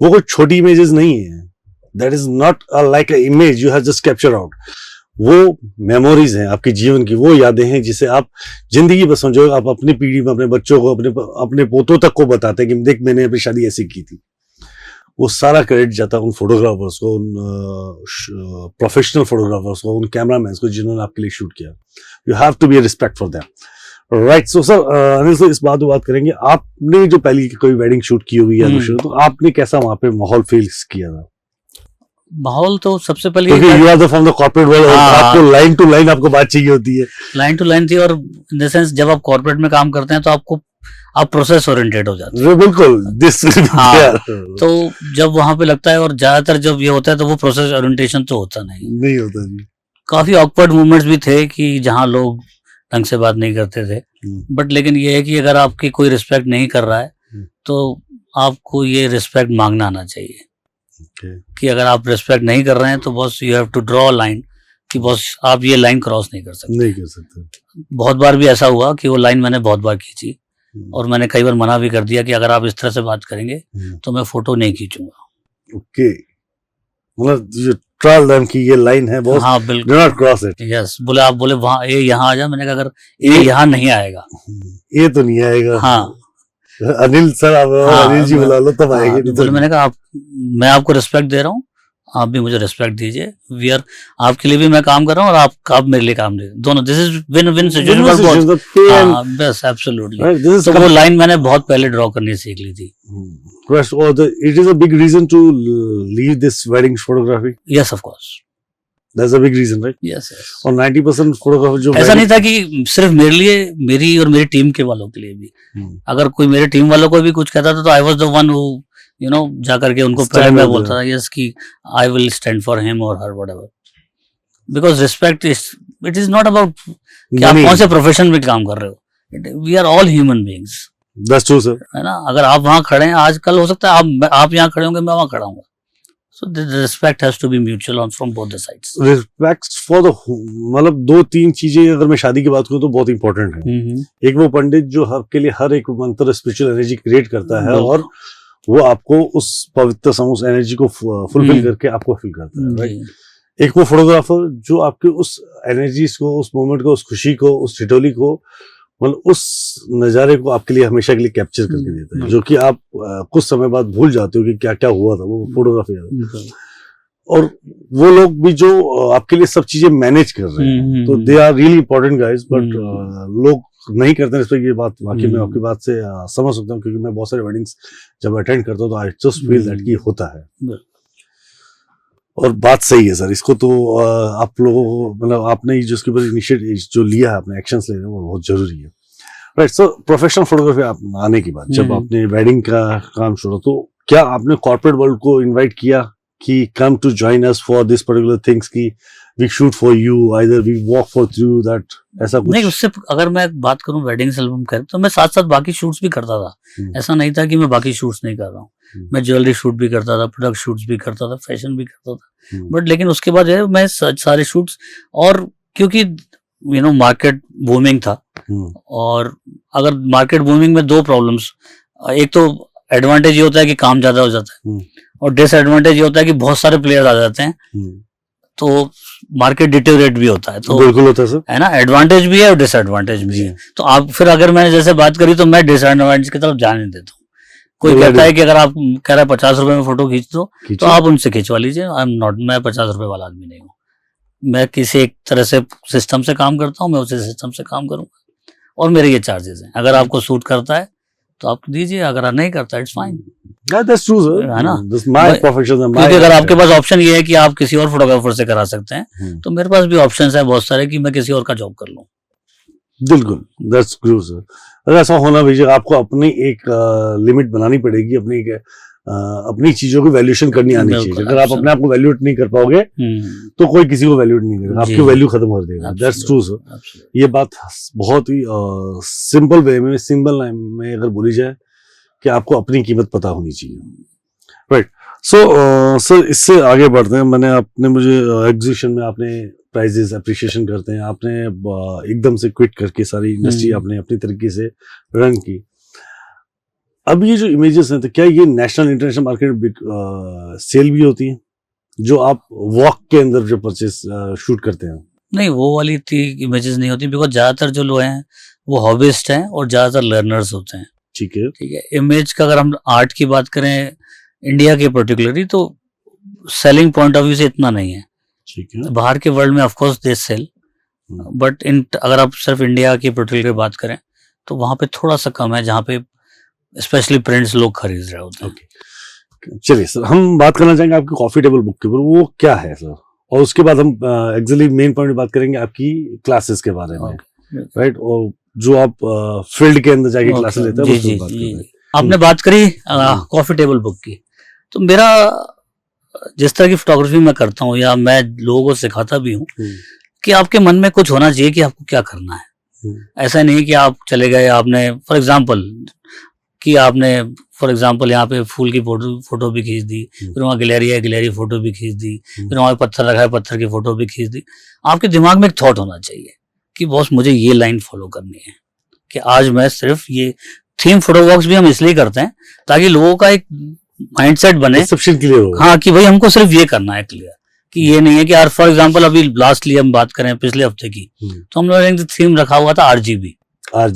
वो कोई छोटी इमेजेस नहीं है, that is not like a image you have just capture out. वो मेमोरीज हैं आपके जीवन की, वो यादें हैं जिसे आप जिंदगी भर समझो, आप अपनी पीढ़ी में अपने बच्चों को, अपने पोतों तक को बताते हैं कि देख मैंने अपनी शादी ऐसी की थी। वो सारा क्रेडिट जाता है उन फोटोग्राफर्स को, उन प्रोफेशनल फोटोग्राफर्स को, उन कैमरामैन को जिन्होंने आपके लिए शूट किया। You have to be respect for them, right. So sir, Anil sir, इस बात करेंगे, आपने जो पहली कोई वेडिंग शूट की होगी या दूसरी, तो आपने कैसा वहां पे माहौल फील किया था? माहौल तो सबसे पहले क्योंकि you are the from the corporate world, आपको लाइन टू लाइन आपको बात चाहिए होती है। लाइन टू लाइन थी, और इन द सेंस जब आप कॉर्पोरेट में काम करते हैं तो आप प्रोसेस ओरिएंटेड हो जाते हैं। बिल्कुल, दिस तो जब वहां पे लगता है, और ज्यादातर जब ये होता है तो वो प्रोसेस ओरिएंटेशन तो होता नहीं होता जी। काफी ऑकवर्ड मूवमेंट्स भी थे कि जहां लोग ढंग से बात नहीं करते थे, बट लेकिन ये है कि अगर आपकी कोई रिस्पेक्ट नहीं कर रहा है तो आपको ये रिस्पेक्ट मांगना आना चाहिए। कि अगर आप रिस्पेक्ट नहीं कर रहे हैं तो boss you have to draw line, कि बॉस आप ये लाइन क्रॉस नहीं कर सकते। बहुत बार भी ऐसा हुआ कि वो लाइन मैंने बहुत बार खींची, और मैंने कई बार मना भी कर दिया कि अगर आप इस तरह से बात करेंगे तो मैं फोटो नहीं खींचूंगा। ओके, मतलब ट्रायल देम कि ये लाइन है बॉस, हाँ बिल्कुल, do not cross it. Yes, बोले आप बोले वहां ये यहाँ आ जा, मैंने कहा अगर ये यहाँ नहीं आएगा, ये तो नहीं आएगा। हाँ अनिल सर, आप अनिल जी बुला लो तब आएंगे। तो बोले, मैंने कहा मैं आपको रिस्पेक्ट दे रहा हूँ, आप भी मुझे रिस्पेक्ट दीजिए, वी आर, आपके लिए भी मैं काम कर रहा हूँ और आप मेरे लिए काम दे, दोनों, this is win win situation. बस एब्सोल्युटली। तो वो लाइन मैंने बहुत पहले ड्रॉ करनी सीख ली थी। It is a big reason to leave this wedding photography. Yes of course, that's a big reason, right. Yes yes. और 90% फोटोग्राफर जो, ऐसा नहीं था कि सिर्फ मेरे लिए, मेरी और मेरी टीम के वालों के लिए भी, अगर कोई मेरे टीम वालों को भी कुछ कहता था तो I was the one who you know जा करके उनको पहले मैं बोलता था यस कि I will stand for him और her, whatever, because respect is, it is not about कि आप कौन से प्रोफेशन में काम कर रहे हो, we are all human beings. That's true sir, है ना। अगर आप वहां खड़े हैं, आजकल हो सकता है आप यहाँ खड़े होंगे, मैं वहां खड़ा हूँ, so the respect has to be mutual on from both the sides. Respect for the, मतलब 2-3 चीजें अगर मैं शादी की बात करूं तो बहुत इंपॉर्टेंट है। एक वो पंडित जो आपके लिए हर एक मंत्र स्पिरिचुअल एनर्जी क्रिएट करता है, और वो आपको उस पवित्र उस एनर्जी को फुलफिल करके आपको फील करता है, राइट। एक वो फोटोग्राफर जो आपके उस एनर्जीज को, उस मोमेंट को, उस खुशी को, उस ठिठोली को, मतलब उस नज़ारे को आपके लिए हमेशा के लिए कैप्चर करके देता है, जो कि आप कुछ समय बाद भूल जाते हो कि क्या क्या हुआ था, वो फोटोग्राफी है। और वो लोग भी जो आपके लिए सब चीजें मैनेज कर रहे हैं, तो they are really important guys, but लोग नहीं करते हैं। इस पर ये बात वाकई में आपकी बात से समझ सकता हूँ, क्योंकि मैं बहुत सारे वेडिंग्स जब अटेंड करता हूँ तो आई जस्ट फील दैट कि होता है। और बात सही है सर, इसको तो आप लोगों को, मतलब आपने जिसके ऊपर इनिशिएटिव जो लिया है, आपने एक्शंस ले रहे हैं, वो बहुत जरूरी है, राइट। सो प्रोफेशनल फोटोग्राफी आप आने के बाद जब आपने वेडिंग का काम शुरू, तो क्या आपने कॉर्पोरेट वर्ल्ड को इनवाइट किया कि come to join us for this particular things, की we shoot for you, either we walk for through that, ऐसा कुछ? नहीं, उससे अगर मैं बात करूं वेडिंग्स एल्बम कर, तो मैं साथ साथ बाकी शूट्स भी करता था। ऐसा नहीं था कि मैं बाकी शूट्स नहीं कर रहा हूँ, मैं ज्वेलरी शूट भी करता था, प्रोडक्ट शूट्स भी करता था, फैशन भी करता था, बट लेकिन उसके बाद जो मैं सारे शूट्स, और क्योंकि यू नो मार्केट बूमिंग था, और अगर मार्केट बूमिंग में 2 प्रॉब्लम्स, एक तो एडवांटेज ये होता है कि काम ज्यादा हो जाता है, और डिसएडवांटेज ये होता है कि बहुत सारे प्लेयर्स आ जाते हैं, तो मार्केट डिटेरियोरेट भी होता है। तो बिल्कुल होता है सर, है ना, एडवांटेज भी है और डिसएडवांटेज भी है। तो आप फिर अगर मैंने जैसे बात करी, तो मैं डिसएडवांटेज की तरफ जाने देता हूँ कोई Ready. कहता है कि अगर आप कह रहा है 50 रुपए में फोटो खींच दो तो खींचो। आप उनसे खिंचवा लीजिए। आई एम नॉट, मैं 50 रुपए वाला आदमी नहीं हूँ। मैं किसी एक तरह से सिस्टम से काम करता हूँ, मैं उसी सिस्टम से काम करूंगा और मेरे ये चार्जेस हैं। अगर आपको सूट करता है तो आप दीजिए, अगर नहीं करता it's fine, Yeah, that's true, sir. है ना? This is my भाई- profession. My क्योंकि अगर आपके पास ऑप्शन ये है कि आप किसी और फोटोग्राफर से करा सकते हैं, हम्म, तो मेरे पास भी ऑप्शंस हैं बहुत सारे कि मैं किसी और का जॉब कर लूँ। बिल्कुल, that's true, sir. अगर ऐसा होना भी चाहिए, आपको अपनी एक लिमिट बनानी पड़ेगी, अपनी चीजों की वैल्यूएशन करनी आनी बिल्कुल, चाहिए। अगर आप अपने आप को वैल्यूएट नहीं कर पाओगे तो कोई किसी को वैल्यूएट नहीं करेगा, जी, आपकी वैल्यू खत्म कर देगा। That's true, sir. ये बात बहुत ही सिंपल वे में, सिंपल लाइन में अगर बोली जाए कि आपको अपनी कीमत पता होनी चाहिए। राइट। सो सर, इससे आगे बढ़ते हैं। आपने मुझे एग्जीबिशन में आपने प्राइजेस अप्रिशिएशन करते हैं, आपने एकदम से क्विट करके सारी इंडस्ट्री आपने अपनी तरीके से रन की। अब ये जो इमेजेस हैं, तो क्या ये नेशनल इंटरनेशनल मार्केट सेल भी होती हैं, जो आप वॉक के अंदर जो परचेस शूट करते हैं? नहीं, वो वाली इमेजेस नहीं होती, बिकॉज ज्यादातर जो लोग हैं वो हॉबिस्ट हैं और ज्यादातर लर्नर्स होते हैं। ठीक है। ठीक है। इमेज का अगर हम आर्ट की बात करें इंडिया के पर्टिकुलरली, तो सेलिंग पॉइंट ऑफ व्यू से इतना नहीं है। ठीक है। बाहर के वर्ल्ड में of course they sell, but अगर आप सिर्फ इंडिया की पर्टिकुलर बात करें तो वहां पे थोड़ा सा कम है, जहाँ पे स्पेशली प्रिंट्स लोग खरीद रहे होते हैं। चलिए सर, हम बात करना चाहेंगे आपकी कॉफी टेबल बुक के ऊपर। वो क्या है सर? और उसके बाद हम एक्चुअली मेन पॉइंट बात करेंगे आपकी क्लासेस के बारे में, राइट? और जो आप फील्ड के अंदर जाके क्लासेस लेते हैं, उसकी बात करेंगे। आपने बात करी कॉफी टेबल बुक की, तो मेरा जिस तरह की फोटोग्राफी मैं करता हूँ या मैं लोगों को सिखाता भी हूँ कि आपके मन में कुछ होना चाहिए कि आपको क्या करना है। ऐसा नहीं कि आप चले गए, आपने फॉर एग्जाम्पल यहाँ पे फूल की फोटो भी खींच दी, फिर वहाँ गिलहरी है, गिलहरी फोटो भी खींच दी, फिर वहाँ पत्थर रखा है, पत्थर की फोटो भी खींच दी। आपके दिमाग में एक थॉट होना चाहिए कि बॉस मुझे ये लाइन फॉलो करनी है, कि आज मैं सिर्फ ये थीम फोटो वॉक्स भी हम इसलिए करते हैं ताकि लोगों का एक माइंडसेट बने, क्लियर हो। हाँ, कि भाई हमको सिर्फ ये करना है क्लियर, कि ये नहीं है कि यार फॉर एग्जांपल अभी लास्टली हम बात करें पिछले हफ्ते की, तो हम लोगों ने थीम रखा हुआ था आरजीबी, है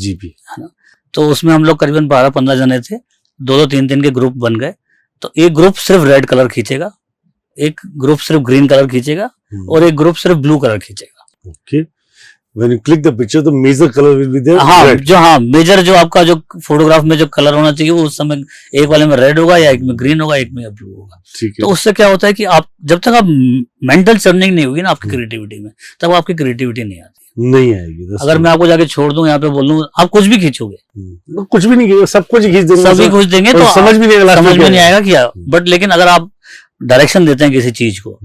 ना? तो उसमें हम लोग करीबन 12-15 जने थे, 2-3 के ग्रुप बन गए। तो एक ग्रुप सिर्फ रेड कलर खींचेगा, एक ग्रुप सिर्फ ग्रीन कलर खींचेगा और एक ग्रुप सिर्फ ब्लू कलर खींचेगा। Okay. When you click the picture, the major color will be there. हाँ, मेजर जो आपका जो फोटोग्राफ में जो कलर होना चाहिए वो उस समय एक वाले में रेड होगा, या एक में ग्रीन होगा, एक में ब्लू होगा। ठीक है। तो उससे क्या होता है कि आप जब तक आप मेंटल चर्निंग नहीं होगी ना आपकी क्रिएटिविटी में, तब आपकी क्रिएटिविटी नहीं आती, नहीं आएगी। अगर मैं आपको जाके छोड़ दूं यहाँ पे बोल दूं आप कुछ भी खींचोगे, कुछ भी नहीं खींचेगा, सब कुछ खींच देंगे, सभी कुछ देंगे तो समझ भी नहीं आएगा क्या। बट लेकिन अगर आप डायरेक्शन देते हैं किसी चीज को,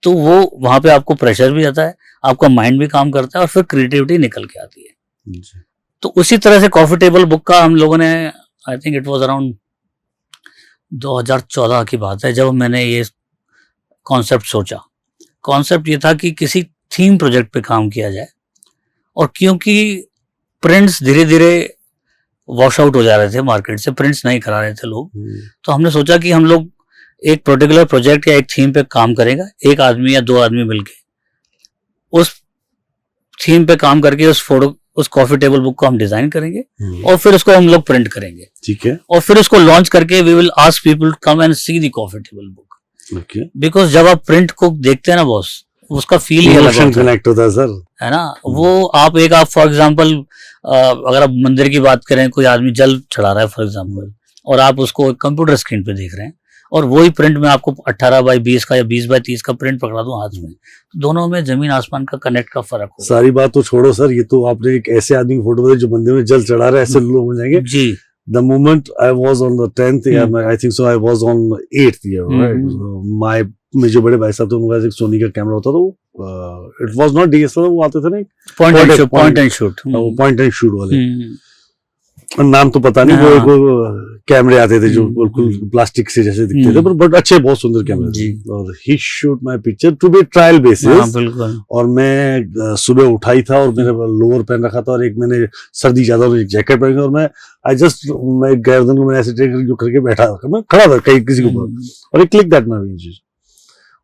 तो वो वहां पे आपको प्रेशर भी आता है, आपका माइंड भी काम करता है और फिर क्रिएटिविटी निकल के आती है। तो उसी तरह से कॉफी टेबल बुक का हम लोगों ने, I think it was around 2014 की बात है, जब मैंने ये कॉन्सेप्ट सोचा। कॉन्सेप्ट ये था कि किसी थीम प्रोजेक्ट पे काम किया जाए, और क्योंकि प्रिंट्स धीरे धीरे वॉश आउट हो जा रहे थे मार्केट से, प्रिंट्स नहीं करा रहे थे लोग, तो हमने सोचा कि हम लोग एक पर्टिकुलर प्रोजेक्ट या एक थीम पे काम करेगा, एक आदमी या 2 आदमी मिलके उस थीम पे काम करके उस कॉफी टेबल बुक को हम डिजाइन करेंगे और फिर उसको हम लोग प्रिंट करेंगे। ठीक है। और फिर उसको लॉन्च करके we will ask people to come and see the coffee table book. Okay. Because जब आप प्रिंट को देखते हैं ना बॉस, उसका फील ही अलग कनेक्ट होता है सर, है ना? वो आप फॉर एग्जांपल अगर आप मंदिर की बात करें, कोई आदमी जल चढ़ा रहा है फॉर एग्जांपल, और आप उसको कंप्यूटर स्क्रीन पे देख रहे हैं, और वही प्रिंट में आपको 18x20 का या 20x30 का प्रिंट पकड़ा दूं हाथ में, तो दोनों में जमीन आसमान का कनेक्ट का फर्क होगा। सारी बात तो छोड़ो सर, ये तो आपने एक ऐसे आदमी की फोटो बताई जो मंदिर में जल चढ़ा रहा है, ऐसे लोग हो जाएंगे जी। The moment I was on the 10th year, I think so I was on 8th year, right? मेरे बड़े भाई साहब थे, उनका एक सोनी का कैमरा होता था, वो इट वाज नॉट डीएसएलआर, वो आते थे ना पॉइंट एंड शूट, वो पॉइंट एंड शूट वाले, नाम तो पता नहीं, वो कैमरे आते थे जो बिल्कुल प्लास्टिक से जैसे दिखते थे, पर बट अच्छे बहुत सुंदर कैमरे थे। और he shoot my picture to be trial basis, और मैं सुबह उठाई था और मैंने लोअर पहन रखा था और एक मैंने सर्दी ज्यादा और एक जैकेट पहन, और मैं गर्दन को मैंने ऐसे टेक करके बैठा, मैं खड़ा था कहीं किसी के ऊपर, और एक क्लिक दैट माय चीज,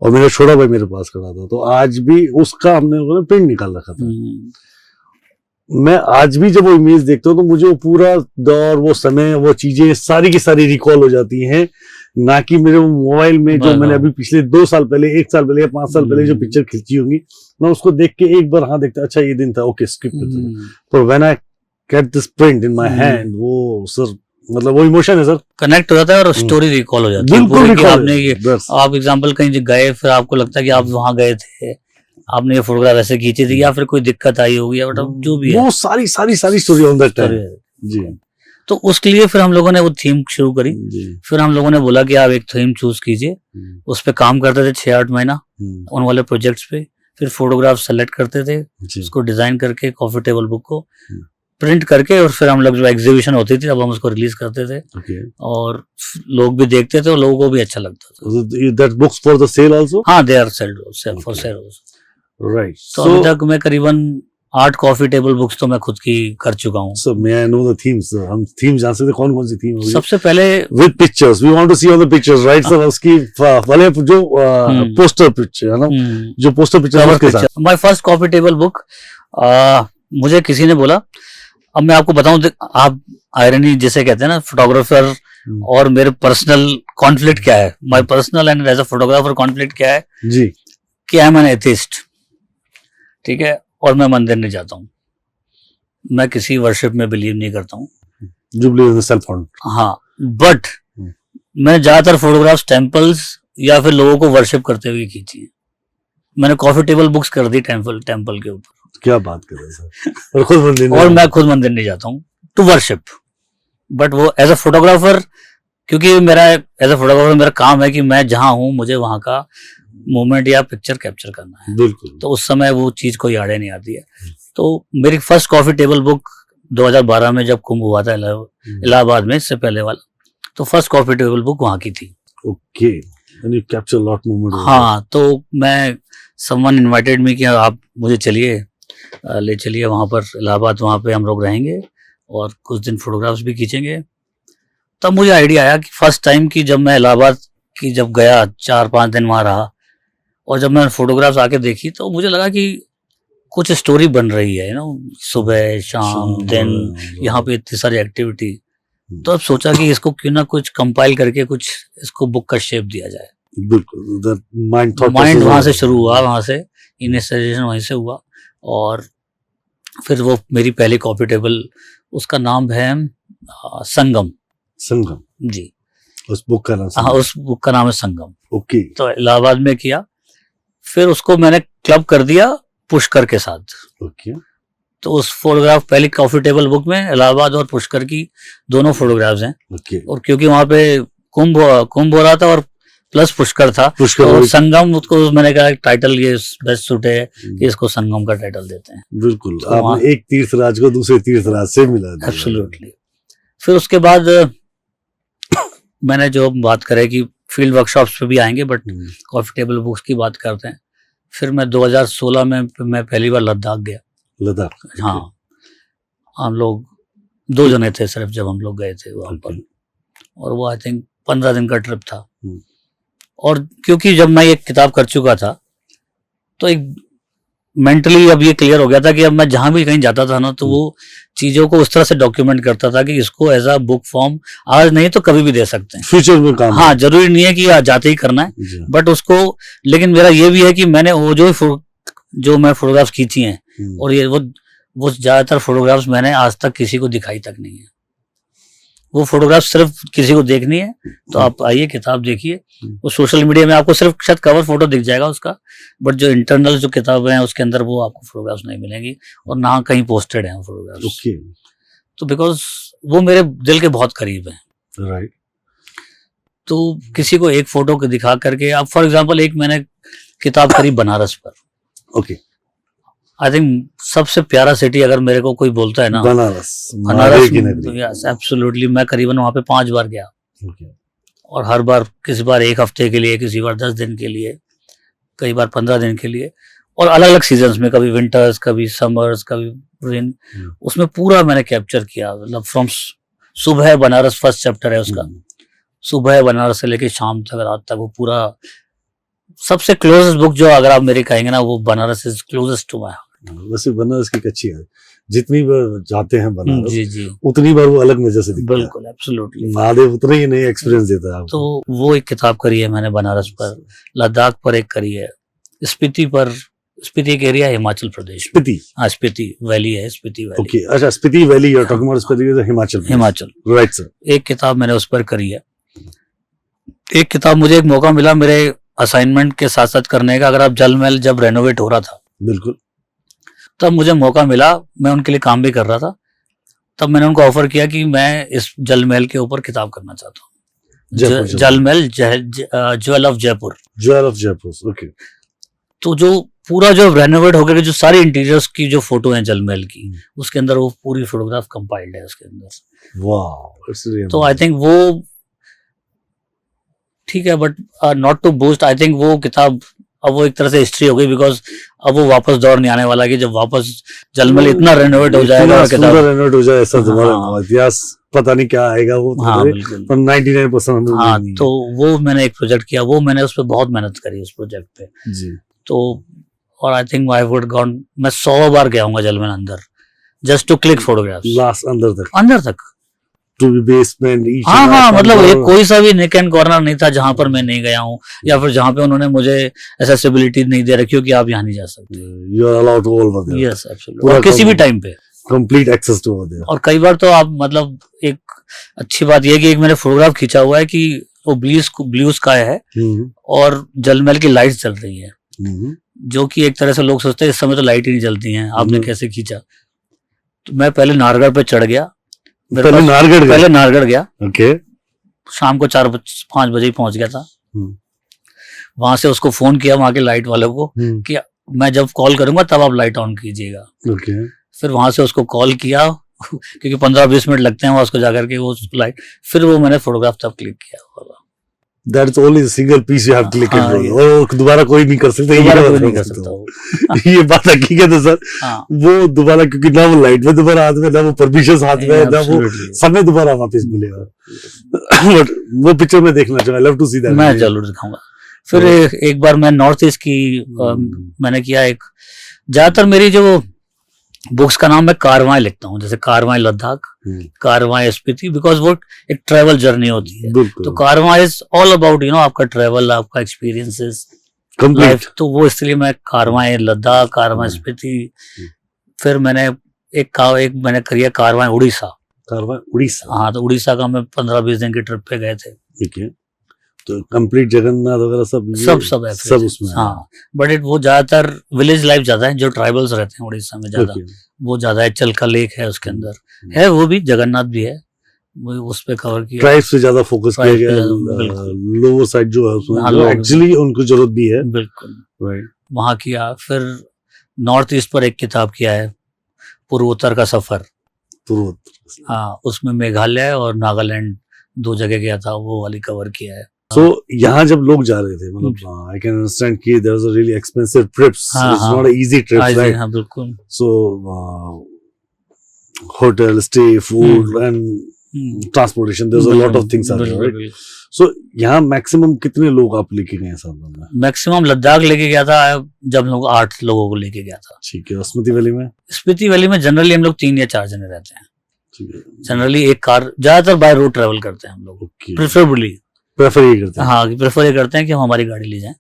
और मेरा छोटा भाई मेरे पास खड़ा था, तो आज भी उसका हमने प्रिंट निकाल रखा था। मैं आज भी जब वो इमेज देखता हूँ तो मुझे वो पूरा दौर, वो समय, वो चीजें सारी की सारी रिकॉल हो जाती हैं, ना कि मेरे मोबाइल में जो मैंने अभी पिछले 2 साल पहले, 1 साल पहले या 5 साल पहले जो पिक्चर खींची होंगी, मैं उसको देख के एक बार हाँ देखता, अच्छा ये दिन था, ओके स्किप करता हूँ। पर when I get this print in my hand, वो सर मतलब वो इमोशन है सर, कनेक्ट हो जाता है और स्टोरी रिकॉल हो जाती है बिल्कुल पूरी कि recall आपने ये, बस। आप एग्जांपल कहीं गए, फिर आपको लगता है कि आप वहां गए थे, आपने ये फोटोग्राफ ऐसे खींची थी, या फिर कोई दिक्कत आई होगी, या मतलब जो भी है वो सारी story on that time. story है। जी तो उसके लिए फिर हम लोगों ने वो थीम शुरू करी। जी फिर हम लोगों ने बोला कि आप एक थीम चूज कीजिए, उस पे काम करते थे 6-8 महीना उन वाले प्रोजेक्ट्स पे। फिर फोटोग्राफ सेलेक्ट करते थे, जी उसको डिजाइन करके कॉफी टेबल बुक को प्रिंट करके, और फिर हम लोग जो एग्जीबिशन होती थी अब हम उसको रिलीज करते थे, ओके। और लोग भी देखते थे और लोगों को भी अच्छा लगता था। That books for the sale also? हाँ, they are sold for sale. Right. तो अभी तक मैं करीबन 8 कॉफी टेबल बुक्स तो मैं खुद की कर चुका हूँ। So may I know the themes? हम थीम जान सकते, कौन कौन सी थीम होगी? सबसे पहले with pictures, we want to see all the pictures, right sir? उसकी वाले जो पोस्टर पिक्चर है ना, जो पोस्टर पिक्चर उसके साथ। My first coffee table book, मुझे किसी ने बोला, अब मैं आपको बताऊं, आप आयरनी जिसे कहते हैं ना, फोटोग्राफर और मेरे पर्सनल कॉन्फ्लिक्ट क्या है, my personal and as a photographer conflict क्या है जी कि आई एम एन एथिस्ट, ठीक है, और मैं मंदिर नहीं जाता हूँ, मैं किसी वर्शिप में बिलीव नहीं करता हूँ। You believe in the self found? हाँ, बट मैंने ज्यादातर फोटोग्राफ्स टेम्पल्स या फिर लोगों को वर्शिप करते हुए खींची है। मैंने कॉफी टेबल बुक्स कर दी टेम्पल के ऊपर। क्या बात कर रहे हैं सर? और खुद मंदिर और मैं खुद मंदिर नहीं जाता हूँ टू वर्शिप, बट वो एज अ फोटोग्राफर, क्योंकि मेरा एज अ फोटोग्राफर मेरा काम है कि मैं जहाँ हूँ मुझे वहाँ का मूवमेंट या पिक्चर कैप्चर करना है। बिल्कुल। तो उस समय वो चीज कोई याद नहीं आती है। तो मेरी फर्स्ट कॉफी टेबल बुक 2012 में जब कुंभ हुआ था इलाहाबाद में, इससे पहले वाला, तो फर्स्ट कॉफी टेबल बुक वहाँ की थी। Okay, and you capture lot movement. हाँ, तो मैं, समवन इनवाइटेड मी कि आप मुझे चलिए, ले चलिए वहाँ पर इलाहाबाद, वहाँ पे हम लोग रहेंगे और कुछ दिन फोटोग्राफ्स भी खींचेंगे। तब मुझे आइडिया आया कि फर्स्ट टाइम की जब मैं इलाहाबाद की जब गया, 4-5 दिन वहाँ रहा, और जब मैं फोटोग्राफ्स आके देखी तो मुझे लगा कि कुछ स्टोरी बन रही है, सुबह शाम दिन, यहाँ पे इतनी सारी एक्टिविटी। तो अब सोचा कि इसको क्यों ना कुछ कंपाइल करके कुछ इसको बुक का शेप दिया जाए। बिल्कुल, माइंड वहां से शुरू हुआ, वहां से इनिशिएशन वहीं से हुआ, और फिर वो मेरी पहली कॉफी टेबल, उसका नाम है संगम। संगम जी, उस बुक का नाम? हाँ, उस बुक का नाम है संगम। ओके। तो इलाहाबाद में किया, फिर उसको मैंने क्लब कर दिया पुष्कर के साथ। ओके। तो उस फोटोग्राफ, पहली कॉफी टेबल बुक में इलाहाबाद और पुष्कर की दोनों फोटोग्राफ्स हैं। ओके। और क्योंकि वहां पे कुंभ हो रहा था और प्लस पुष्कर था, तो संगम, उसको मैंने कहा टाइटल ये बेस्ट सूट है कि इसको संगम का टाइटल देते हैं। बिल्कुल, तो आपने एक तीर्थराज को दूसरे तीर्थराज से मिला दिया। एब्सोल्युटली। फिर उसके बाद मैंने जो बात करें कि फील्ड वर्कशॉप्स पे भी आएंगे, बट कॉफी टेबल बुक्स की बात करते हैं। फिर मैं 2016 में मैं पहली बार लद्दाख गया। लद्दाख? हाँ, हम लोग 2 जने थे सिर्फ जब हम लोग गए थे वहाँ पर, और वो आई थिंक 15 दिन का ट्रिप था। और क्योंकि जब मैं ये किताब कर चुका था तो एक मेंटली अब ये क्लियर हो गया था कि अब मैं जहां भी कहीं जाता था ना, तो वो चीजों को उस तरह से डॉक्यूमेंट करता था कि इसको एज अ बुक फॉर्म आज नहीं तो कभी भी दे सकते हैं, फ्यूचर में काम। हाँ, जरूरी नहीं है कि आज जाते ही करना है, बट उसको, लेकिन मेरा ये भी है कि मैंने वो जो मैं फोटोग्राफ्स खींची हैं, और ये वो ज्यादातर फोटोग्राफ्स मैंने आज तक किसी को दिखाई तक नहीं है। वो फोटोग्राफ सिर्फ किसी को देखनी है तो आप आइए, किताब देखिए, वो सोशल मीडिया में आपको सिर्फ शायद कवर फोटो दिख जाएगा उसका, बट जो इंटरनल जो किताबें हैं उसके अंदर वो आपको फोटोग्राफ्स नहीं मिलेंगी, और ना कहीं पोस्टेड हैं फोटोग्राफ्स। तो बिकॉज वो मेरे दिल के बहुत करीब हैं। राइट। तो किसी को एक फोटो को दिखा करके, अब फॉर एग्जांपल एक मैंने किताब करी बनारस पर। ओके। आई थिंक सबसे प्यारा सिटी अगर मेरे को कोई बोलता है ना, बनारस, यस एब्सोल्युटली। मैं करीबन वहां पे 5 बार गया। Okay. और हर बार, किसी बार 1 हफ्ते के लिए, किसी बार 10 दिन के लिए, कई बार 15 दिन के लिए, और अलग अलग सीजन्स में, कभी विंटर्स, कभी समर्स, कभी रेन। उसमें पूरा मैंने कैप्चर किया, मतलब फ्रॉम सुबह बनारस, फर्स्ट चैप्टर है उसका, सुबह बनारस से लेके शाम तक, रात तक, वो पूरा। सबसे क्लोजेस्ट बुक जो अगर आप मेरी कहेंगे ना, वो Banaras is closest to my heart. वैसे बनारस की अच्छी है, जितनी बार जाते हैं बनारस जी जी उतनी बार वो अलग नजर से दिखता है। बिल्कुल एब्सोल्युटली। महादेव उतना ही नई एक्सपीरियंस देता है आपको। तो वो एक किताब करी है मैंने बनारस पर, लद्दाख पर एक करी है, स्पीति पर, स्पीति एक एरिया है हिमाचल प्रदेश में। स्पीति, हाँ स्पीति वैली है, स्पीति वैली। ओके, अच्छा Spiti valley you are talking about, Spiti is Himachal, Himachal. Right sir. एक किताब मैंने उस पर करी है। एक किताब मुझे एक मौका मिला मेरे असाइनमेंट के साथ साथ करने का। अगर आप जल महल जब रेनोवेट हो रहा था बिल्कुल, तब मुझे मौका मिला, मैं उनके लिए काम भी कर रहा था, तब मैंने उनको ऑफर किया कि मैं इस जल महल के ऊपर किताब करना चाहता हूँ। जल महल, jewel of Jaipur. Jewel of Jaipur, okay. तो जो पूरा जो रेनोवेट हो गया, जो सारी इंटीरियर्स की जो फोटो है जल महल की, उसके अंदर वो पूरी फोटोग्राफ कंपाइल्ड है उसके अंदर। वाह, इट्स रियली, तो आई थिंक वो ठीक है, but not to boost, I think वो किताब अब वो एक तरह से हिस्ट्री हो गई, बिकॉज अब वो वापस दौर नहीं आने वाला कि जब वापस जलमहल इतना रेनोवेट हो जाएगा और किताब रेनोवेट हो जाए, ऐसा तुम्हारा हाँ। इतिहास पता नहीं क्या आएगा वो, हाँ बिल्कुल। पर 99% हाँ, तो वो मैंने एक प्रोजेक्ट किया, वो मैंने उस पर बहुत मेहनत करी उस प्रोजेक्ट पे। जी, तो और I think I would gone, मैं 100 बार गया हूँ जलमहल अंदर, just to click photographs last अंदर तक टू बी बेसमेंट। हाँ, मतलब एक कोई सा भी नेक एंड कॉर्नर नहीं था जहां पर मैं नहीं गया हूँ, या फिर जहां पे उन्होंने मुझे एक्सेसिबिलिटी नहीं दे रखी हो कि आप यहाँ नहीं जा सकते। You are allowed to all over there, yes absolutely, और किसी भी टाइम पे complete access to over there. और कई बार तो आप, मतलब एक अच्छी बात यह है कि एक मैंने फोटोग्राफ खींचा हुआ है कि वो ब्लू स्काई है और जलमहल की लाइट्स जल रही है, जो कि एक तरह से लोग सोचते हैं इस समय तो लाइट ही नहीं जलती हैं, आपने कैसे खींचा? तो मैं पहले नाहरगढ़ पे चढ़ गया, पहले नाहरगढ़ गया, ओके, शाम को 4-5 बजे पहुंच गया था। वहां से उसको फोन किया वहां के लाइट वालों को कि मैं जब कॉल करूंगा तब आप लाइट ऑन कीजिएगा। ओके, फिर वहां से उसको कॉल किया क्योंकि 15-20 मिनट लगते हैं वहां उसको जाकर के वो लाइट, फिर वो मैंने फोटोग्राफ तब क्लिक किया। That's only a single piece you have clicked on, और दोबारा कोई नहीं कर सकता, नहीं कर सकता ये बात हकीकत है सर। वो दोबारा, क्योंकि ना वो लाइट में दोबारा हाथ में, ना वो परमिशन हाथ में, ना वो समय दोबारा वापस मिलेगा। बट वो पिक्चर में देखना चाहूंगा, I love to see that, मैं जरूर दिखाऊंगा। फिर एक बार मैं नॉर्थ ईस्ट की मैंने किया, एक ज्यादातर मेरी जो बुक्स का नाम मैं कारवां लिखता हूँ, जैसे कारवां लद्दाख, कारवां स्पीति, बिकॉज वो एक ट्रेवल जर्नी होती है। तो कारवां इज ऑल अबाउट आपका ट्रेवल, आपका एक्सपीरियंसेस लाइफ, तो वो इसलिए मैं कारवां लद्दाख, कारवां स्पीति। फिर मैंने एक मैंने करिए कारवां उड़ीसा। हाँ, तो उड़ीसा का मैं 15-20 दिन की ट्रिप पे गए थे। ठीक है, तो कंप्लीट जगन्नाथ वगैरह सब उसमें। हाँ, बट वो ज्यादातर विलेज लाइफ ज्यादा है, जो ट्राइबल्स रहते हैं उड़ीसा में ज्यादा, वो ज्यादा है। चलका लेक है उसके अंदर, है वो भी, जगन्नाथ भी है, वो उस पे कवर किया। ट्राइब से ज्यादा फोकस किया गया, लोअर साइड जो है उसमें एक्चुअली उनको जरूरत भी है, बिल्कुल राइट, वहां किया। फिर नॉर्थ ईस्ट पर एक किताब किया है, पूर्वोत्तर का सफर। हाँ, उसमें मेघालय और नागालैंड 2 जगह गया था, वो वाली कवर किया है। So यहाँ जब लोग जा रहे थे, मतलब I can understand कि there was a really expensive trips. It's not an easy trip, right? हाँ बिल्कुल। So hotel stay, food and transportation, there's a lot of things are there, right? So यहाँ मैक्सिमम कितने लोग आप लेके गए साथ में? मैक्सिमम लद्दाख लेके गया था, जब लोग 8 लोगों को लेके गया था। ठीक है, स्पीति वैली में? स्पीति वैली में जनरली हम लोग 3 या 4 जने रहते हैं। जनरली एक कार, ज्यादातर बाय रोड ट्रेवल करते हैं हम लोग, प्रेफरेबली प्रेफर ये करते हैं। हाँ, प्रेफर ये करते हैं कि हम हमारी गाड़ी ले जाएं,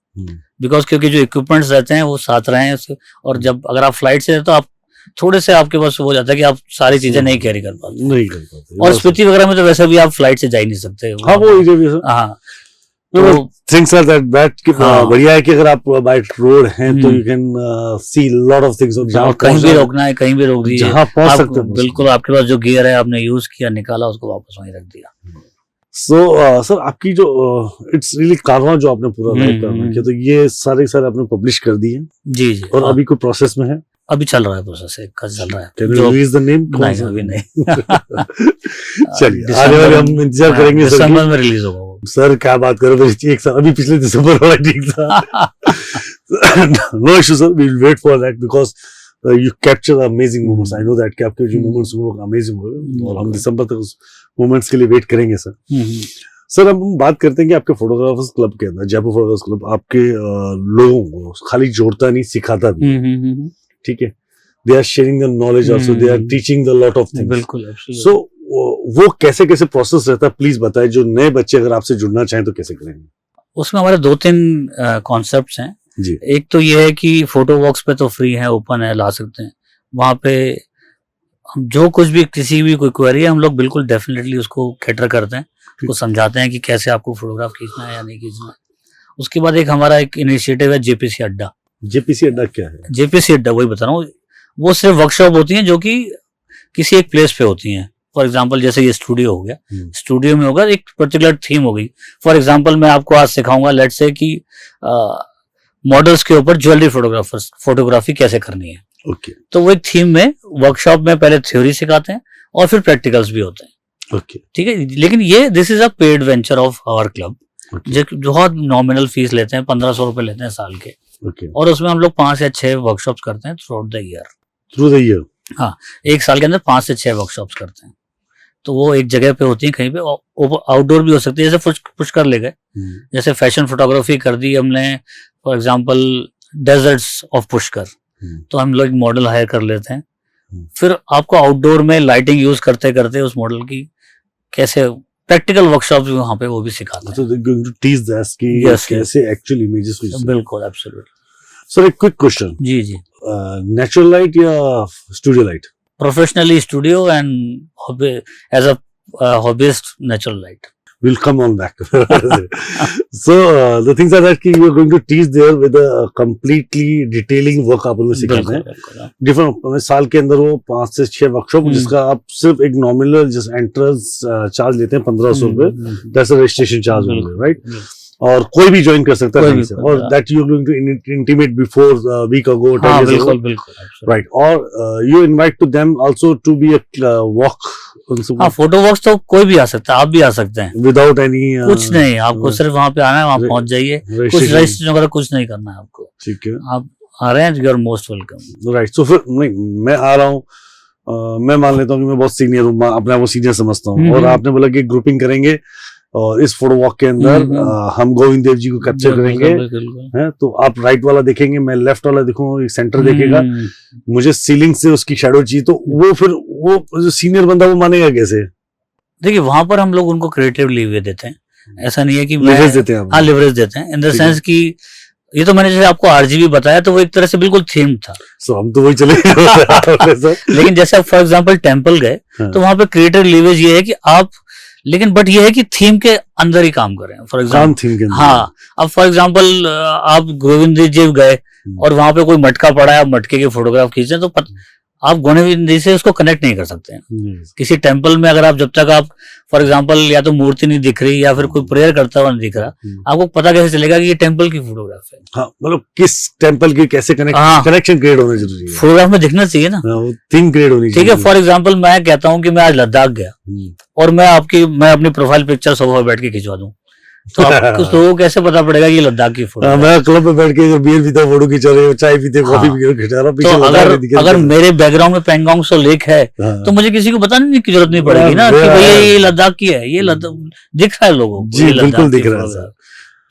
बिकॉज क्योंकि जो इक्विपमेंट्स रहते हैं वो साथ रहें, और जब अगर आप फ्लाइट से तो आप थोड़े से आपके पास हो जाता है कि आप सारी चीजें नहीं कैरी कर पाते। और स्पीति वगैरह में तो वैसे भी आप फ्लाइट से जा ही नहीं सकते। हाँ, वो हाँ, थिंग्स आर दैट बढ़िया है कि अगर आप बाय रोड हैं तो you can see lot of things. कहीं भी रोकना है, कहीं भी रोक दीजिए, जहाँ पहुंच सकते हैं बिल्कुल। आपके पास जो गियर है आपने यूज किया, निकाला, उसको वापस वहीं रख दिया। सो सर, आपकी जो इट्स रियली कारवां जो आपने पूरा लाइफ करना किया, तो ये सारे आपने पब्लिश कर दिए? जी। और अभी कोई प्रोसेस में है? अभी चल रहा है प्रोसेस, एक चल रहा है। Can you release the name? नहीं, अभी नहीं। चलिए, आने वाले हम इंतजार करेंगे। दिसंबर में रिलीज होगा वो। सर क्या बात कर रहे हो, एक साल अभी पिछले दिसंबर वाला ठीक था। No issue sir, we will wait for that, because you capture amazing moments. I know that कि आपके जो moments वो amazing हुए, और हम दिसंबर तक उस moments के लिए वेट करेंगे सर। सर, अब हम बात करते हैं कि आपके फोटोग्राफर्स क्लब के अंदर, जयपुर फोटोग्राफर्स क्लब आपके लोगों को खाली जोड़ता नहीं, सिखाता भी, ठीक है? they are sharing their knowledge also, they are teaching the lot of things. बिल्कुल absolutely. So वो कैसे कैसे प्रोसेस रहता है, प्लीज बताएं, जो नए बच्चे अगर आपसे जुड़ना चाहें तो कैसे करेंगे? उसमें हमारे 2-3 कॉन्सेप्ट्स हैं जी। एक तो ये है कि फोटो वॉक्स पे तो फ्री है, ओपन है, ला सकते हैं वहां पे। हम जो कुछ भी किसी भी कोई क्वेरी है हम लोग बिल्कुल डेफिनेटली उसको कैटर करते हैं, उसको समझाते हैं कि कैसे आपको फोटोग्राफ खींचना है या नहीं खींचना है। उसके बाद एक हमारा एक इनिशिएटिव है जेपीसी अड्डा। जेपीसी अड्डा क्या है? जेपीसी अड्डा वही बता रहा हूँ, वो सिर्फ वर्कशॉप होती हैं जो कि किसी एक प्लेस पे होती हैं। फॉर एग्जांपल जैसे ये स्टूडियो हो गया, स्टूडियो में होगा एक पर्टिकुलर थीम हो गई। फॉर एग्जांपल मैं आपको आज सिखाऊंगा लेट्स से कि मॉडल्स के ऊपर ज्वेलरी फोटोग्राफी कैसे करनी है। ओके। तो वो एक थीम में वर्कशॉप में पहले थ्योरी सिखाते हैं और फिर प्रैक्टिकल्स भी होते हैं। ओके। ठीक है, लेकिन ये this is a paid venture of our club, जो बहुत नॉमिनल फीस लेते हैं, 1500 रुपए लेते हैं साल के। ओके। और उसमें हम लोग 5 या 6 वर्कशॉप्स करते हैं through the year. Through the year? हाँ, एक साल के अंदर 5 से 6 वर्कशॉप्स करते हैं। तो वो एक जगह पे होती है, कहीं पे आउटडोर भी हो सकती है, जैसे पुष्कर ले गए, जैसे फैशन फोटोग्राफी कर दी हमने, for example desserts of Pushkar, तो हम लोग मॉडल हायर कर लेते हैं, फिर आपको आउटडोर में लाइटिंग यूज करते करते उस मॉडल की कैसे प्रैक्टिकल वर्कशॉप भी वहाँ पे वो भी सिखाते हैं। So they're going to teach us कि कैसे actual images को। बिल्कुल, एब्सोल्युटली। सर एक क्विक क्वेश्चन। जी जी। नेचुरल लाइट या studio light? Professionally studio and as a hobbyist natural light. We'll come on back. So the things are that कि you are going to teach there with a completely detailing work आप उनमें सिखाते हैं। Different साल के अंदर वो 5 से 6 वर्कशॉप, जिसका आप सिर्फ एक नॉमिनल जिस एंट्रेंस चार्ज लेते हैं 1500 रुपए, that's a registration charge only, right? और कोई भी ज्वाइन कर सकता है, और that you are going to intimate before week ago, 10 days ago, right? और you invite to them also to be a walk. हाँ, फोटो वॉक्स तो कोई भी आ सकता है, आप भी आ सकते हैं विदाउट एनी कुछ नहीं, आपको सिर्फ वहाँ पे आना है, वहाँ पहुंच जाइए, कुछ रजिस्ट्रेशन वगैरह कुछ नहीं करना है आपको। ठीक है, आप आ रहे हैं, you are most welcome, right? So फिर नहीं, मैं आ रहा हूँ, मैं मान लेता हूँ कि मैं बहुत सीनियर हूँ, अपने आप को सीनियर समझता हूँ, और आपने बोला कि ग्रुपिंग करेंगे और इस फोटो वॉक के अंदर हम गोविंद देव जी को कैप्चर करेंगे, हैं? तो आप राइट वाला देखेंगे, मैं लेफ्ट वाला देखूंगा, एक सेंटर देखेगा, मुझे सीलिंग से उसकी शैडो चाहिए, तो वो फिर वो जो सीनियर बंदा वो मानेगा कैसे? देखिए वहां पर हम लोग उनको क्रिएटिव लीवे देते हैं, ऐसा नहीं है कि लिवरेज देते हैं। हाँ, लिवरेज देते हैं इन द सेंस कि ये तो मैंने जैसे आपको आरजीबी बताया, तो वो एक तरह से बिल्कुल थीम था, सो हम तो वही चले लेकिन जैसे आप फॉर एग्जांपल टेंपल गए, तो वहां पे क्रिएटिव लीवेज ये है कि आप, लेकिन बट ये है कि थीम के अंदर ही काम करें। फॉर एग्जांपल, हाँ, अब फॉर एग्जांपल आप गोविंद जी गए और वहां पे कोई मटका पड़ा है, आप मटके के फोटोग्राफ खींचे, तो आप गोविंद जी से उसको कनेक्ट नहीं कर सकते हैं। किसी टेंपल में अगर आप, जब तक आप फॉर एग्जांपल या तो मूर्ति नहीं दिख रही या फिर कोई प्रेयर करता हुआ नहीं दिख रहा, आपको पता कैसे चलेगा कि ये टेंपल की फोटोग्राफ है? हाँ, मतलब किस टेंपल की कैसे कनेक्शन क्रिएट होना जरूरी है, फोटोग्राफ में दिखना चाहिए ना, थीम क्रिएट होनी चाहिए। ठीक है, फॉर एग्जांपल मैं कहता हूँ कि मैं आज लद्दाख गया और मैं अपनी प्रोफाइल पिक्चर सोफा बैठ के खिंचवा दूं, तो आपको तो कैसे पता पड़ेगा कि ये लद्दाख की फोटो? मैं क्लब में बैठ के बियर पीता, फोटो खिंचा रहे हो, चाय पीते, कॉफी पी के खिंचा रहा, तो अगर मेरे बैकग्राउंड में पेंगोंग सो लेक है, तो मुझे किसी को बताने की जरूरत नहीं पड़ेगी ना कि भैया ये लद्दाख की है, ये दिख रहा है लोगों को, जी बिल्कुल दिख रहा है।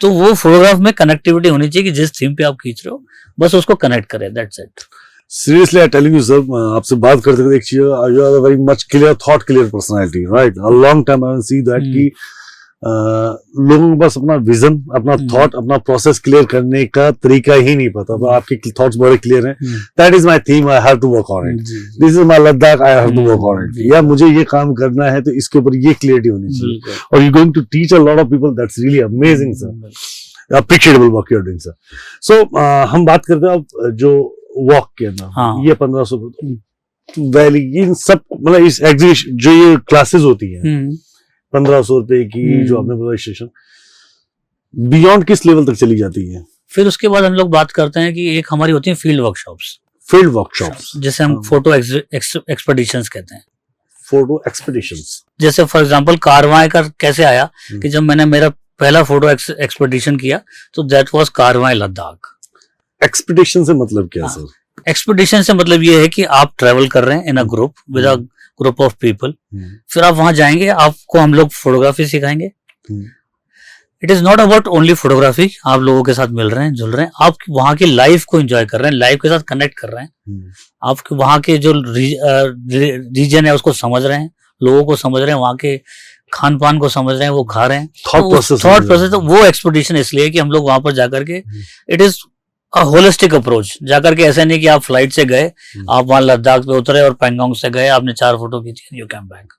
तो वो फोटोग्राफ में कनेक्टिविटी होनी चाहिए कि जिस थीम पे आप खींच रहे हो बस उसको कनेक्ट करें, that's it. Seriously, I telling you, sir, आपसे बात करते हुए एक चीज, you are a very much clear thought, clear personality, right? A long time I see that कि लोगों को बस अपना विजन, अपना थॉट, अपना प्रोसेस क्लियर करने का तरीका ही नहीं पता, पर आपके थॉट्स बड़े क्लियर हैं। That is my theme, I have to work on it, this is my Ladakh, I have to work on it, या मुझे ये काम करना है तो इसके ऊपर ये क्लियरिटी होनी चाहिए, और you going to teach a lot of people, that's really amazing sir, appreciable work you are doing sir. So हम बात करते हैं अब जो वॉक के अंदर, ये 1500 वैली, इन सब मतलब इस एग्जीबिशन जो ये क्लासेस होती हैं 1500 रुपए की, जो आपने बोला रजिस्ट्रेशन, बियॉन्ड किस लेवल तक चली जाती है? फिर उसके बाद हम लोग बात करते हैं कि एक हमारी होती है फील्ड वर्कशॉप्स। फील्ड वर्कशॉप्स जैसे हम फोटो एक्सपेडिशंस कहते हैं। फोटो एक्सपेडिशंस, जैसे फॉर एग्जांपल कारवां का कैसे आया कि जब मैंने मेरा पहला फोटो एक्सपेडिशन किया तो that was Karwaan Ladakh. Expedition से मतलब क्या सर? एक्सपेडिशन से मतलब ये है कि आप ट्रेवल कर रहे हैं in a group with a group of people, फिर आप वहां जाएंगे, आपको हम लोग फोटोग्राफी सिखाएंगे, it is not about only photography. आप लोगों के साथ मिल रहे हैं, जुल रहे हैं, आप वहाँ की लाइफ को एंजॉय कर रहे हैं, लाइफ के साथ कनेक्ट कर रहे हैं, आप वहाँ के जो रीजन है उसको समझ रहे हैं, लोगों को समझ रहे हैं, वहाँ के खान पान को समझ रहे हैं, वो खा रहे हैं। थॉट प्रोसेस, तो वो एक्सपेडिशन इसलिए कि हम लोग वहां पर जाकर के it is a holistic approach. जाकर के ऐसा नहीं कि आप फ्लाइट से गए, आप वहां लद्दाख पे उतरे और पैंगोंग से गए, आपने 4 फोटो खींची, यू कैम बैक।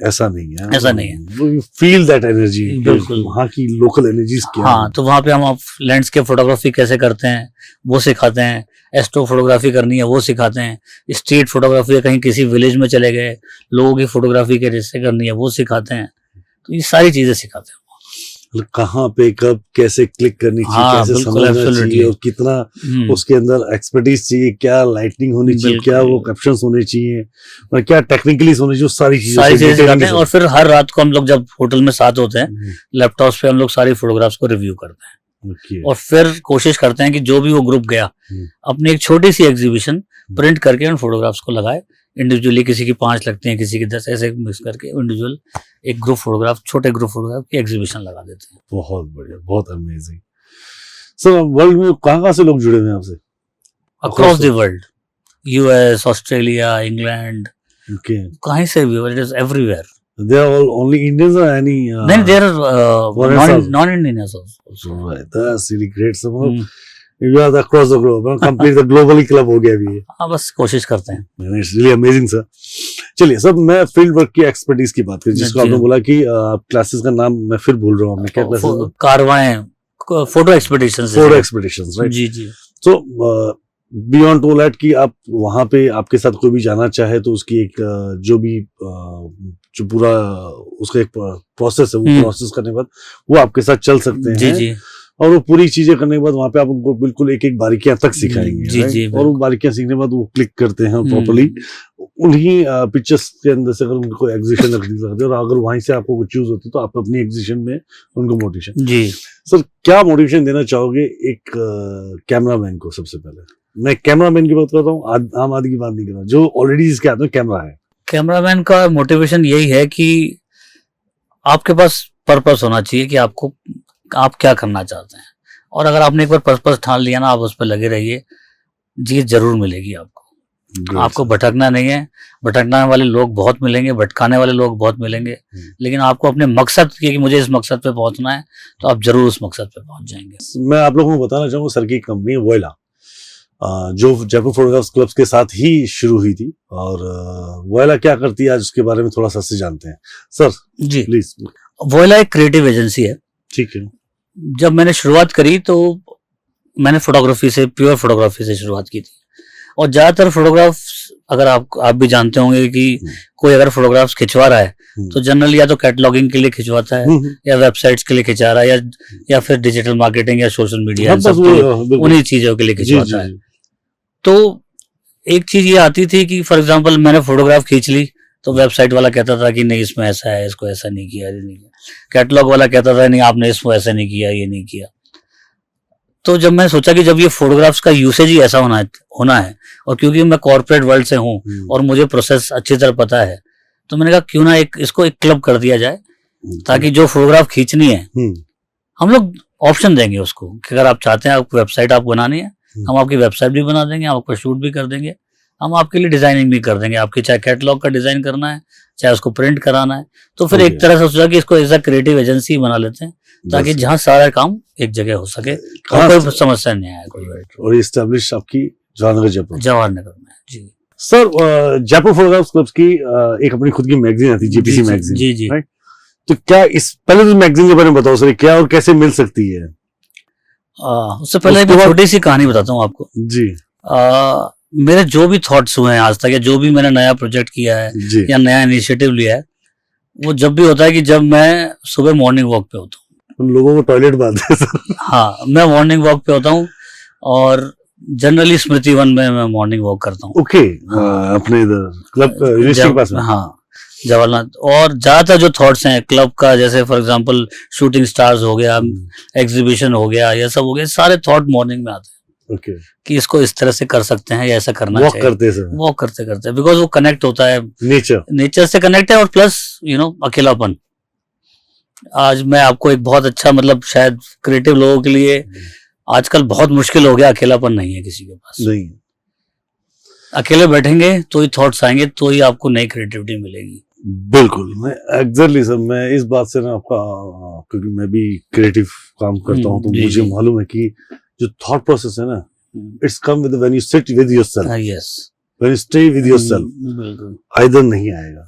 ऐसा नहीं है, ऐसा नहीं है। फील दैट एनर्जी, बिल्कुल। वहाँ की लोकल एनर्जीज क्या हाँ, तो वहाँ पे हम लैंडस्केप फोटोग्राफी कैसे करते हैं वो सिखाते हैं, एस्ट्रो फोटोग्राफी करनी है वो सिखाते हैं, स्ट्रीट फोटोग्राफी कहीं किसी विलेज में चले गए, लोगों की फोटोग्राफी कैसे करनी है वो सिखाते हैं। तो ये सारी चीजें सिखाते हैं। कहाँ पे कब कैसे क्लिक करनी चाहिए, हाँ, कैसे बिल्कुल, समझना absolutely। चाहिए और कितना उसके अंदर एक्सपर्टीज चाहिए, क्या लाइटनिंग होनी चाहिए, बिल्कुल। क्या वो कैप्शंस होने चाहिए और क्या टेक्निकली होनी चाहिए, सारी सारी चीजें सिखाते हैं। से। और फिर हर रात को हम लोग जब होटल में साथ होते हैं, लैपटॉप पे हम लोग सारी फोटोग्राफ्स को रिव्यू करते हैं Okay. और फिर कोशिश करते हैं कि जो भी वो ग्रुप गया अपनी एक छोटी सी एग्जीबिशन प्रिंट करके उन फोटोग्राफ्स को लगाए। इंडिविजुअली किसी की 5 लगते हैं, किसी की 10, ऐसे मिक्स करके इंडिविजुअल एक ग्रुप फोटोग्राफ, छोटे ग्रुप फोटोग्राफ की एग्जीबिशन लगा देते हैं। बहुत बढ़िया, बहुत अमेजिंग। सर वर्ल्ड में कहाँ से लोग जुड़े हुए हैं आपसे? Across the world, US, Australia, England, Okay. कहीं से भी, it is everywhere. They are all only Indians or any? Then there are foreigners also? non-Indians also. Right, that's really great. So you are across the globe, complete the globally club हो गया अभी। हाँ, बस कोशिश करते हैं। It's really amazing sir। चलिए सब, मैं फील्ड वर्क की एक्सपर्टीज की बात करें, जिसको आपने बोला कि क्लासेस का नाम मैं फिर भूल रहा हूँ, क्या क्लासेस? कारवाएं, photo expeditions. Photo expeditions, right जी जी। सो बियॉन्ड टू दैट कि आप वहां पे आपके साथ कोई भी जाना चाहे तो उसकी एक जो भी जो पूरा उसका एक प्रोसेस है, वो प्रोसेस करने के बाद वो आपके साथ चल सकते हैं। जी जी। और वो पूरी चीजें करने के बाद वहां पे आप उनको बिल्कुल एक एक बारीकियां तक सिखाएंगे। जी जी। और वो बारीकियां सीखने के बाद वो क्लिक करते हैं प्रॉपर्ली उन्हीं पिक्चर्स के अंदर से। अगर उनको एग्जीबिशन रख सकते हैं और अगर वहीं से आपको कुछ चूज होती है तो आप अपनी एग्जीबिशन में उनको मोटिवेशन। जी सर क्या मोटिवेशन देना चाहोगे एक कैमरामैन को? सबसे पहले मैं कैमरामैन की बात करता हूँ, आम आदमी की बात नहीं कर रहा, जो ऑलरेडी जिसके हाथ में कैमरा है। कैमरामैन का मोटिवेशन यही है कि आपके पास पर्पस होना चाहिए कि आपको आप क्या करना चाहते हैं, और अगर आपने एक बार पर्पस ठान लिया ना, आप उस पर लगे रहिए, जीत जरूर मिलेगी आपको। आपको भटकना नहीं है, भटकने वाले लोग बहुत मिलेंगे, भटकाने वाले लोग बहुत मिलेंगे, लेकिन आपको अपने मकसद कि मुझे इस मकसद पे पहुंचना है, तो आप जरूर उस मकसद पे पहुंच जाएंगे। मैं आप लोगों को बताना चाहूंगा, सर की कंपनी वोयला जो जयपुर फोटोग्राफ्स क्लब्स के साथ ही शुरू हुई थी, और वोयला क्या करती है आज उसके बारे में थोड़ा सा से जानते हैं सर। Ji please. वोयला एक क्रिएटिव एजेंसी है। ठीक है। जब मैंने शुरुआत करी तो मैंने फोटोग्राफी से, प्योर फोटोग्राफी से शुरुआत की थी, और ज्यादातर फोटोग्राफ्स अगर आप भी जानते होंगे कि कोई अगर फोटोग्राफ्स खिंचवा रहा है तो जनरली या तो कैटलॉगिंग के लिए खिंचवाता है, या वेबसाइट्स के लिए खिंचा रहा है, या फिर डिजिटल मार्केटिंग या सोशल मीडिया, उन्हीं चीजों के लिए खिंचवाता है। तो एक चीज ये आती थी कि फॉर एग्जांपल मैंने फोटोग्राफ खींच ली तो वेबसाइट वाला कहता था कि नहीं इसमें ऐसा है, इसको ऐसा नहीं किया, ये नहीं किया। कैटलॉग वाला कहता था नहीं आपने इसको ऐसा नहीं किया, ये नहीं किया। तो जब मैंने सोचा कि जब ये फोटोग्राफ्स का यूसेज ही ऐसा होना है, और क्योंकि मैं कॉर्पोरेट वर्ल्ड से हूँ और मुझे प्रोसेस अच्छी तरह पता है, तो मैंने कहा क्यों ना इसको एक क्लब कर दिया जाए, ताकि जो फोटोग्राफ खींचनी है हम लोग ऑप्शन देंगे उसको कि अगर आप चाहते हैं आपको वेबसाइट आप बनानी है, हम आपकी वेबसाइट भी बना देंगे, हम आपको शूट भी कर देंगे, हम आपके लिए डिजाइनिंग भी कर देंगे, आपकी चाहे कैटलॉग का डिजाइन करना है, चाहे उसको प्रिंट कराना है। तो फिर एक तरह से सोचा कि इसको एज अ क्रिएटिव एजेंसी बना लेते हैं, ताकि जहाँ सारा काम एक जगह हो सके और कोई समस्या नहीं आए कोई। और एस्टैब्लिश आपकी जवाहर नगर में। जी सर, जयपुर फोटोग्राफ्स क्लब्स की एक अपनी खुद की मैगजीन आती है, जीपीसी मैगजीन। जी जी। तो क्या इस पहले तो मैगजीन के बारे में बताओ सर, क्या और कैसे मिल सकती है? उससे पहले एक छोटी सी कहानी बताता हूँ आपको जी। मेरे जो भी थॉट्स हुए हैं आज तक, या जो भी मैंने नया प्रोजेक्ट किया है या नया इनिशिएटिव लिया है, वो जब भी होता है कि जब मैं सुबह मॉर्निंग वॉक पे होता हूँ। उन लोगों को टॉयलेट बांधते हैं सर। हाँ, मैं मॉर्निंग वॉक पे होता हूँ, और जनरली स्मृति वन में मैं मॉर्निंग वॉक करता हूँ। ओके। अपने इधर क्लब यूनिवर्सिटी के पास में। हाँ, जवाहरलाल। और ज्यादातर जो थॉट्स हैं क्लब का, जैसे फॉर एग्जांपल शूटिंग स्टार्स हो गया, एग्जीबिशन हो गया, ये सब हो गया, सारे थॉट मॉर्निंग में आते हैं। Okay. कि इसको इस तरह से कर सकते हैं या ऐसा करना वॉक चाहिए। वॉक करते करते बिकॉज वो कनेक्ट होता है, नेचर से कनेक्ट है, और प्लस अकेलापन आज मैं आपको एक बहुत अच्छा मतलब शायद क्रिएटिव लोगों के लिए आजकल बहुत मुश्किल हो गया, अकेलापन नहीं है किसी के पास। नहीं, अकेले बैठेंगे तो ही थॉट्स आएंगे, तो ही आपको नई क्रिएटिविटी मिलेगी। बिल्कुल। मैं एग्जैक्टली सर, मैं इस बात से ना आपका, क्योंकि मैं भी क्रिएटिव काम करता हूँ तो जी, मुझे जी। मालूम है कि जो थॉट प्रोसेस है ना, it's come with when you sit with yourself, yes, when you stay with yourself, बिल्कुल। आइदर नहीं आएगा।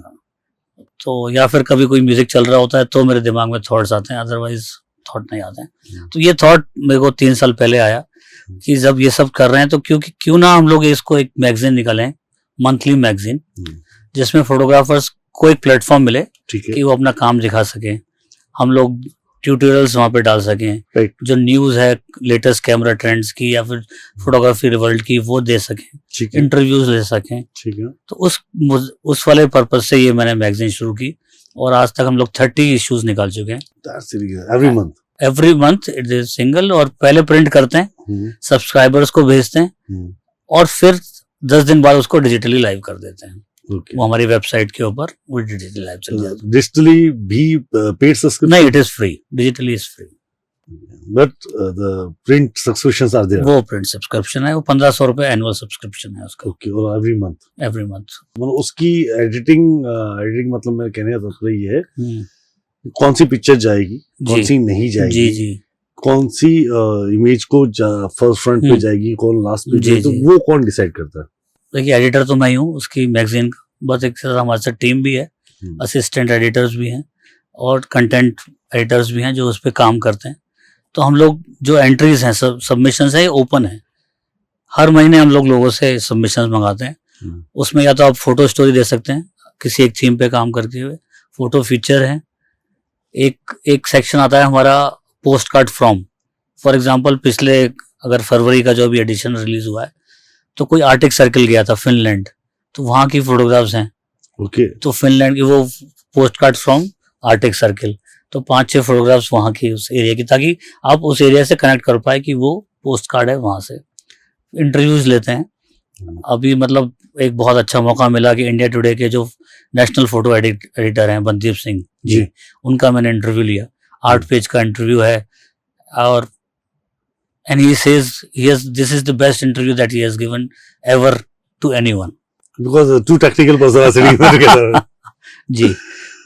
तो या फिर कभी कोई म्यूजिक चल रहा होता है तो मेरे दिमाग में थॉट्स आते हैं, अदरवाइज थॉट नहीं आते हैं। तो ये थॉट मेरे को 3 साल पहले आया कि जब ये सब कर रहे हैं तो क्यों ना हम लोग इसको एक मैगजीन निकालें, मंथली मैगजीन, जिसमें फोटोग्राफर्स को एक प्लेटफॉर्म मिले ठीक है, कि वो अपना काम दिखा सकें, हम लोग ट्यूटोरियल्स वहाँ पे डाल सकें, राइट, जो न्यूज़ है लेटेस्ट कैमरा ट्रेंड्स की या फिर फोटोग्राफी रिवर्ल्ड की वो दे सकें, ठीक है, इंटरव्यूज ले सकें। ठीक है। तो उस वाले पर्पज से ये मैंने मैगजीन शुरू की और आज तक हम लोग 30 इश्यूज निकाल चुके हैं that's really good. Every month, every month. It is single, और पहले प्रिंट करते हैं, सब्सक्राइबर्स को भेजते हैं और फिर 10 दिन बाद उसको डिजिटली लाइव कर देते हैं। ओके। वो हमारी वेबसाइट के ऊपर वो डिजिटली लाइव चल जाता डिजिटली भी पेड है। सब्सक्रिप्शन? नहीं, it is free, digitally is free. But the print subscriptions are there. वो प्रिंट सब्सक्रिप्शन है, वो 1500 रुपए एनुअल सब्सक्रिप्शन है उसका, ओके, और एवरी मंथ? Every month. मतलब उसकी एडिटिंग मतलब मैं कहने का तात्पर्य ये है, कौन सी पिक्चर जाएगी, कौन सी नहीं जाएगी, जी जी, कौन सी इमेज को फर्स्ट फ्रंट पे जाएगी, कौन लास्ट पे जी, जाएगी, तो जी। वो कौन डिसाइड करता है? देखिए एडिटर तो मैं ही हूँ उसकी मैगजीन का, बस एक साथ हमारे साथ टीम भी है, असिस्टेंट एडिटर्स भी हैं और कंटेंट एडिटर्स भी हैं जो उस पर काम करते हैं। तो हम लोग जो एंट्रीज हैं, सबमिशंस है, ओपन है। हर महीने हम लोग लोगों से सबमिशंस मंगाते हैं। उसमें या तो आप फोटो स्टोरी दे सकते हैं किसी एक थीम पे काम करते हुए, फोटो फीचर है, एक सेक्शन आता है हमारा post card from. For example पिछले अगर फरवरी का जो भी एडिशन रिलीज हुआ है तो कोई आर्टिक सर्कल गया था फिनलैंड, तो वहाँ की फोटोग्राफ्स हैं। ओके, तो फिनलैंड की वो post card from Arctic circle, तो 5-6 फोटोग्राफ्स वहाँ की उस एरिया की, ताकि आप उस एरिया से कनेक्ट कर पाए कि वो पोस्ट कार्ड है वहाँ से। इंटरव्यूज लेते हैं। अभी मतलब एक बहुत अच्छा मौका मिला कि इंडिया टुडे के जो नेशनल फोटो एडिटर हैं बनदीप सिंह जी, उनका मैंने इंटरव्यू लिया। 8 पेज का इंटरव्यू है और and he says this is the best interview that he has given ever to anyone. because two technical person are sitting together. जी,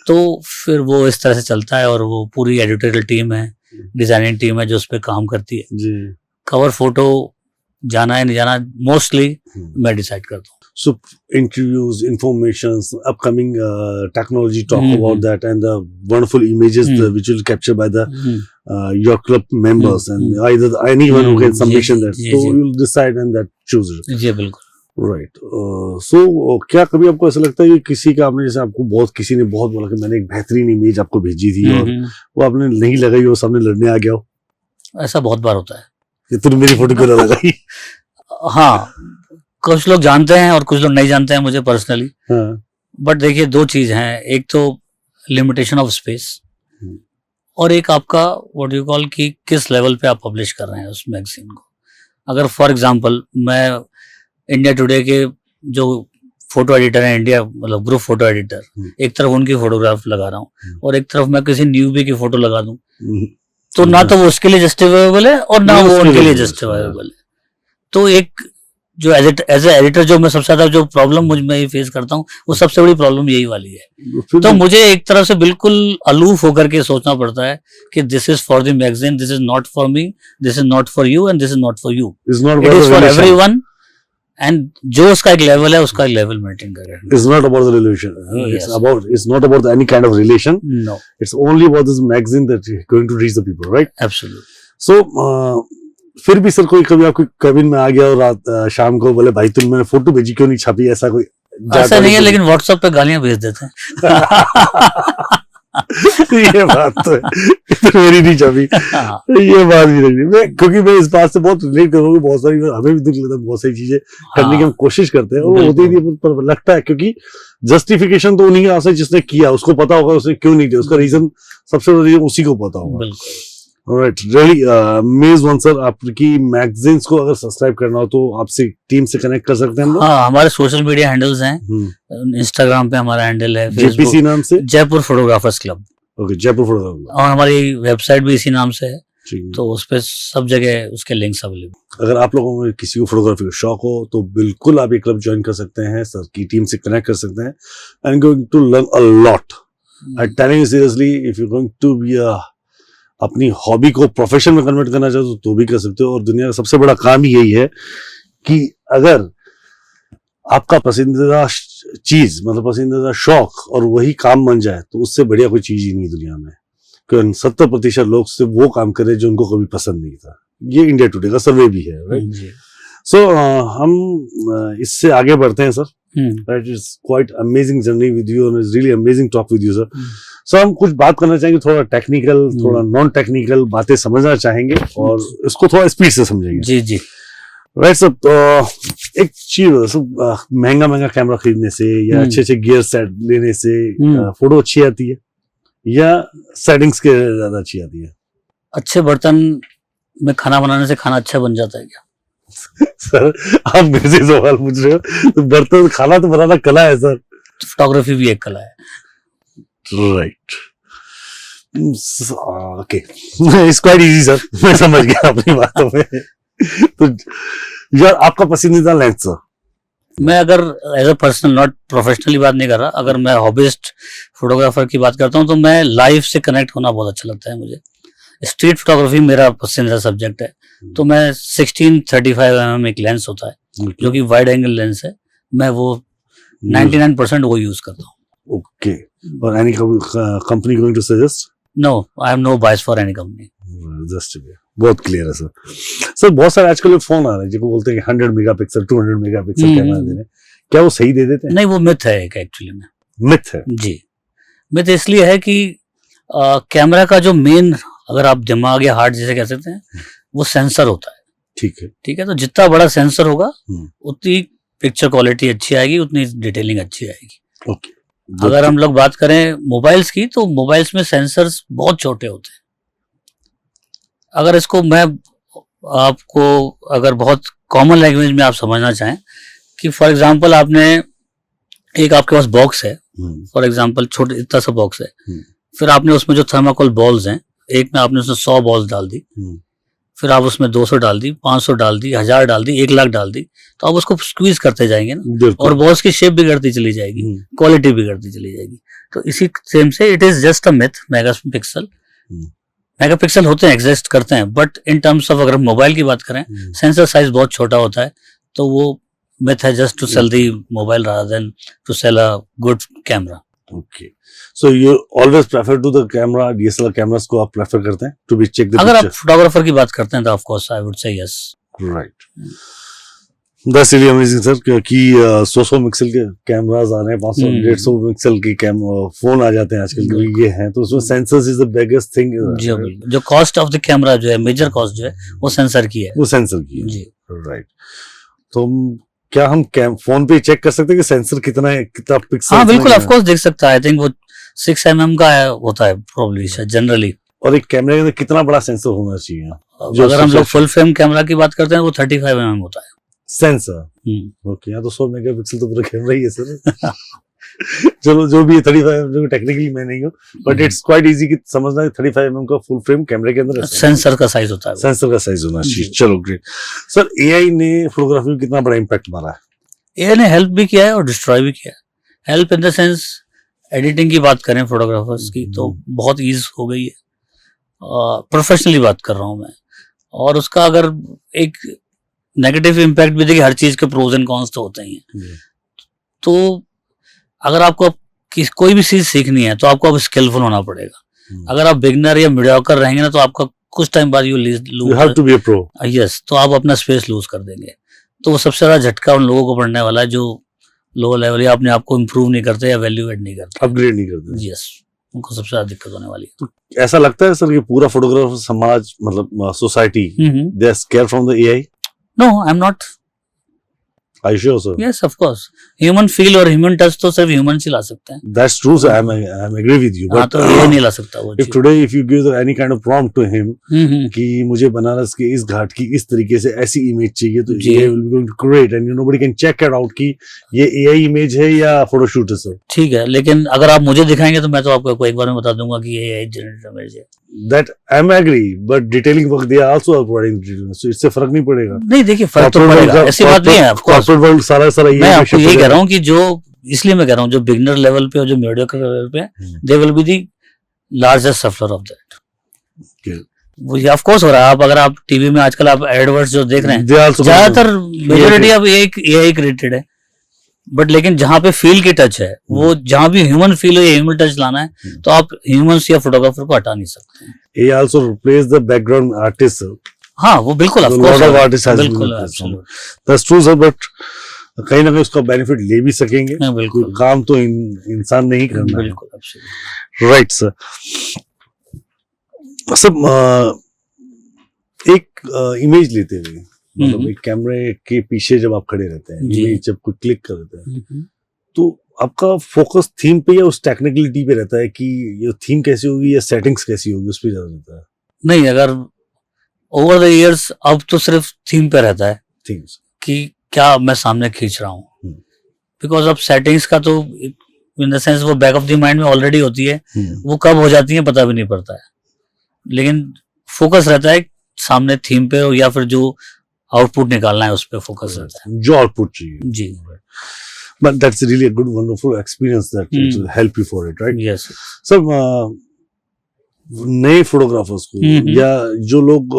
तो फिर वो इस तरह से चलता है और वो पूरी एडिटोरियल टीम है, डिजाइनिंग टीम है जो उस पर काम करती है। जी, कवर फोटो जाना है नहीं जाना मोस्टली मैं डिसाइड करता हूँ। so interviews, informations, upcoming technology talk about that, and the wonderful images which will capture by the your club members and either anyone who can submission that, so you'll decide and that choose it. जी बिल्कुल, right. So क्या कभी आपको ऐसा लगता है कि किसी का आपने, जैसे आपको किसी ने बहुत बोला कि मैंने एक बेहतरीन इमेज आपको भेजी थी और वो आपने नहीं लगाई और सामने लड़ने आ गया हो? ऐसा बहुत बार होता है कि तूने मेरी फोटो क्यों ना लगाई? हाँ, कुछ लोग जानते हैं और कुछ लोग नहीं जानते हैं मुझे पर्सनली। बट देखिए 2 चीज हैं, एक तो लिमिटेशन ऑफ स्पेस और एक आपका व्हाट यू कॉल कि किस लेवल पे आप पब्लिश कर रहे हैं उस मैगजीन को। अगर फॉर एग्जांपल मैं इंडिया टुडे के जो फोटो एडिटर हैं, इंडिया मतलब ग्रुप फोटो एडिटर, एक तरफ उनकी फोटोग्राफ लगा रहा हूँ और एक तरफ मैं किसी न्यूबी की फोटो लगा दूं, तो ना तो वो उसके लिए जस्टिफाइबल है और ना वो उनके लिए जस्टिफाइबल है। तो एक जो एज ए एडिटर जो मैं सबसे ज्यादा जो प्रॉब्लम मुझ में फेस करता हूँ, वो सबसे बड़ी प्रॉब्लम यही वाली है। तो मुझे एक तरह से बिल्कुल अलूफ होकर के सोचना पड़ता है कि this is for the magazine, this is not for me, this is not for you and this is not for you, it is for everyone. And जो उसका एक लेवल है उसका एक लेवल मेंटेन करें। It's not about the relation. It's not about any kind of relation. No. It's only about this magazine that is going to reach the people, right? Absolutely. So फिर भी sir कोई कभी आपको cabin में आ गया और रात शाम को बोले भाई तुमने फोटो भेजी क्यों नहीं छापी, ऐसा कोई? ऐसा नहीं है, लेकिन व्हाट्सएप पे गालियां भेज देते हैं। ये बात तो है, तो मेरी नहीं छापी, ये बात भी नहीं। मैं क्योंकि मैं इस बात से बहुत रिलेट करूँगा, बहुत सारी हमें भी दुख लगता है, बहुत सारी चीजें करने की हम कोशिश करते हैं और वो होती नहीं, पर लगता है क्योंकि जस्टिफिकेशन तो उन्हीं के आस जिसने किया, उसको पता होगा उसने क्यों नहीं किया, उसका रीजन सबसे बड़ा रीजन उसी को पता होगा। Alright, really amazed one sir, आपकी मैगजीन्स को अगर सब्सक्राइब करना हो तो आपसे टीम से कनेक्ट कर सकते हैं हम लोग? हाँ, हमारे सोशल मीडिया हैंडल्स हैं। इंस्टाग्राम पे हमारा हैंडल है, जेपीसी नाम से, Jaipur photographers club. Okay, Jaipur photographer. और हमारी वेबसाइट भी इसी नाम से है, ठीक है। तो उस पे सब जगह उसके लिंक्स अवेलेबल। अगर आप लोगों में किसी को फोटोग्राफी का शौक हो तो बिल्कुल आप ये क्लब ज्वाइन कर सकते हैं, सर की टीम से कनेक्ट कर सकते हैं, and going to learn a lot. I telling you seriously, if you going to be अपनी हॉबी को प्रोफेशन में कन्वर्ट करना चाहते हो तो भी कर सकते हो। और दुनिया का सबसे बड़ा काम ही यही है कि अगर आपका पसंदीदा चीज, मतलब पसंदीदा शौक, और वही काम बन जाए तो उससे बढ़िया कोई चीज ही नहीं दुनिया में। क्योंकि 70% लोग से वो काम करे जो उनको कभी पसंद नहीं था। ये इंडिया टुडे का सर्वे भी है, राइट? सो हम इससे आगे बढ़ते हैं sir. That is quite amazing journey with you and it's really amazing talk with you sir. So हम कुछ बात करना चाहेंगे, थोड़ा टेक्निकल, थोड़ा नॉन टेक्निकल बातें समझना चाहेंगे और इसको थोड़ा स्पीड से समझेंगे। जी जी, राइट सर। तो एक चीज, महंगा महंगा कैमरा खरीदने से या अच्छे अच्छे गियर सेट लेने से फोटो अच्छी आती है या सेटिंग्स के ज्यादा अच्छी आती है? अच्छे बर्तन में खाना बनाने से खाना अच्छा बन जाता है क्या? सर आप मेरे से सवाल पूछ रहे हो, तो बर्तन खाना तो बनाना कला है सर। फोटोग्राफी भी एक कला है। Right, okay, it's quite easy sir, मैं समझ गया अपनी बातों में। तो यार आपका पसंदीदा लेंस सर? मैं अगर as a personal, not professionally बात नहीं कर रहा, अगर मैं हॉबिस्ट फोटोग्राफर की बात करता हूँ तो मैं लाइफ से कनेक्ट होना बहुत अच्छा लगता है मुझे। स्ट्रीट फोटोग्राफी मेरा पसंदीदा सब्जेक्ट है, तो मैं 16-35 एक लेंस होता है जो कि वाइड एंगल लेंस है, मैं वो 99% वो यूज करता हूँ। ओके, और any company going to suggest? No, I have no bias for any company. Just बहुत क्लियर है सर। सर बहुत सारे आजकल फोन आ रहे हैं जिनको बोलते हैं कि 100 मेगापिक्सल 200 मेगापिक्सल कैमरा दे रहे हैं, क्या वो सही दे देते हैं? नहीं, वो मिथ है एक, एक्चुअली में मिथ है जी। मिथ इसलिए है कि कैमरा का जो मेन, अगर आप दिमाग या हार्ट जिसे कह सकते हैं, वो सेंसर होता है। ठीक है, ठीक है, तो जितना बड़ा सेंसर होगा उतनी पिक्चर क्वालिटी अच्छी आएगी, उतनी डिटेलिंग अच्छी आएगी। ओके। अगर हम लोग बात करें मोबाइल्स की, तो मोबाइल्स में सेंसर्स बहुत छोटे होते हैं। अगर इसको मैं आपको अगर बहुत कॉमन लैंग्वेज में आप समझना चाहें कि फॉर एग्जांपल आपने एक, आपके पास बॉक्स है, फॉर एग्जांपल छोटे इतना सा बॉक्स है, फिर आपने उसमें जो थर्माकोल बॉल्स हैं, एक में आपने उसमें 100 बॉल्स डाल दी, फिर आप उसमें 200 डाल दी, 500 डाल दी, 1000 डाल दी, 1 लाख डाल दी, तो आप उसको स्क्वीज करते जाएंगे ना, और बॉल्स की शेप बिगड़ती चली जाएगी, क्वालिटी बिगड़ती चली जाएगी। तो इसी सेम से it is just a myth. Megapixel होते हैं, एग्जिस्ट करते हैं, बट इन टर्म्स ऑफ अगर मोबाइल की बात करें, सेंसर साइज बहुत छोटा होता है, तो वो मिथ है, just to sell the mobile rather than to sell a good camera. Okay, so you always prefer to the camera, DSLR cameras को आप प्रेफर करते हैं टू बी चेक द अगर आप फोटोग्राफर की बात करते हैं तो of course I would say yes. Right, that's really amazing sir, क्योंकि 100 पिक्सल के कैमरास आ रहे हैं, 500-150 पिक्सल की फोन आ जाते हैं आजकल, ये हैं, तो उसमें sensors is the biggest thing. जो कॉस्ट ऑफ द कैमरा जो है, मेजर कॉस्ट जो है, वो सेंसर की है, वो सेंसर की है जी। राइट, तो क्या हम फोन पे चेक कर सकते हैं कि सेंसर कितना है, कितना पिक्सल? हाँ बिल्कुल, ऑफ कोर्स देख सकता है। आई थिंक वो 6 mm का होता है प्रोबब्ली जनरली। और एक कैमरे के अंदर कितना बड़ा सेंसर होना चाहिए? अगर हम लोग फुल फ्रेम कैमरा की बात करते हैं, वो 35 mm होता है सेंसर। ओके, यहाँ तो 100 मेगापिक्सल तो पूरा कैमरा ही है सर। चलो जो भी है, 35 mm टेक्निकली मैं नहीं हूँ, बट इट्स क्वाइट इजी कि समझना है 35 mm का फुल फ्रेम कैमरे के अंदर सेंसर का साइज होता है, सेंसर का साइज होना चाहिए। चलो ग्रेट सर, एआई ने फोटोग्राफी में कितना बड़ा इम्पैक्ट मारा है? एआई ने हेल्प भी किया है और डिस्ट्रॉय भी किया है। Help in the sense, editing की बात करें फोटोग्राफर्स की, तो बहुत ईज हो गई है। प्रोफेशनली बात कर रहा हूँ मैं, और उसका अगर एक नेगेटिव इम्पैक्ट भी देखिए, हर चीज के प्रोज एंड कॉन्स तो होते ही हैं। तो अगर आपको कोई भी चीज सीखनी है तो आपको अब स्किलफुल होना पड़ेगा। अगर आप बिगनर या मीडियोकर रहेंगे ना, तो आपका कुछ टाइम बाद you have to be a pro, yes, तो आप अपना स्पेस लूज कर देंगे। तो वो सबसे ज्यादा झटका उन लोगों को पड़ने वाला है जो लो लेवल या अपने आप को इम्प्रूव नहीं करते या वैल्यू एड नहीं करते, अपग्रेड नहीं करते, यस, उनको सबसे ज्यादा दिक्कत होने वाली है। तो ऐसा लगता है सर कि पूरा फोटोग्राफर समाज, मतलब society, they are scared from the AI? No, I am not. Are you sure, sir? Yes of course, human feel और ह्यूमन टच तो सिर्फ ह्यूमन ही ला सकते हैं। That's true, sir. I'm agree with you. हाँ, But तो ये नहीं ला सकता वो if चीज। today if you give any kind of prompt to him हम्म। कि मुझे बनारस के इस घाट की इस तरीके से ऐसी इमेज चाहिए, तो जी। AI will be going to create and nobody can check it out कि ये AI इमेज है या फोटोशूट है, सर। ठीक है, लेकिन अगर आप मुझे दिखाएंगे तो मैं तो आपको एक बार में बता दूंगा कि ये जनरेटेड इमेज है। That I'm agree, but detailing work they are also providing detailing, so इससे फर्क नहीं पड़ेगा। नहीं, देखिए फर्क तो पड़ेगा, ऐसी बात नहीं है। ऑफ कोर्स Corporate world सारा मैं ये आपको यही कह रहा हूँ कि जो, इसलिए मैं कह रहा हूँ जो बिगनर लेवल पे और जो मीडियोकर लेवल पे they will be the largest sufferer of that. वो ऑफ कोर्स हो रहा है। आप अगर आप टीवी में आजकल आप एडवर्ट्स जो देख रहे हैं, They also ज्यादातर मेजोरिटी अब एआई क्रिएटेड है, बट लेकिन जहाँ पे फील की टच है, वो जहाँ भी ह्यूमन फील हो या ह्यूमन टच लाना है, तो आप ह्यूमंस या फोटोग्राफर को हटा नहीं सकते। AI also replace the background artist, sir. हाँ, वो बिल्कुल A of lot of course artists has been बिल्कुल replaced. absolute, That's true, sir, but कहीं ना कहीं उसका बेनिफिट ले भी सकेंगे। हाँ, बिल्कुल कोई काम तो इंसान नहीं करना है। बिल्कुल absolute। Right sir. सब एक इमेज लेते हुए, मतलब एक कैमरे के पीछे जब आप खड़े रहते हैं, जी। इमेज जब कोई क्लिक करते हैं, तो आपका फोकस थीम पे या उस टेक्निकलिटी पे रहता है कि ये थीम कैसी होगी या सेटिंग्स कैसी होगी, उस पर ज्यादा रहता है? नहीं, अगर ओवर द इयर्स अब तो सिर्फ थीम पे रहता है थीम्स कि क्या मैं सामने खींच रहा हूँ, बिकॉज अब सेटिंग्स का तो इन द सेंस वो बैक ऑफ द माइंड में ऑलरेडी होती है, वो कब हो जाती है पता भी नहीं पड़ता है, लेकिन फोकस रहता है सामने थीम पे, या फिर जो आउटपुट निकालना है उस पे फोकस रहता है। जो आउटपुट चाहिए जी, but that's really a good wonderful experience that will help you for it, right? Yes. सब नए फोटोग्राफर्स को या जो लोग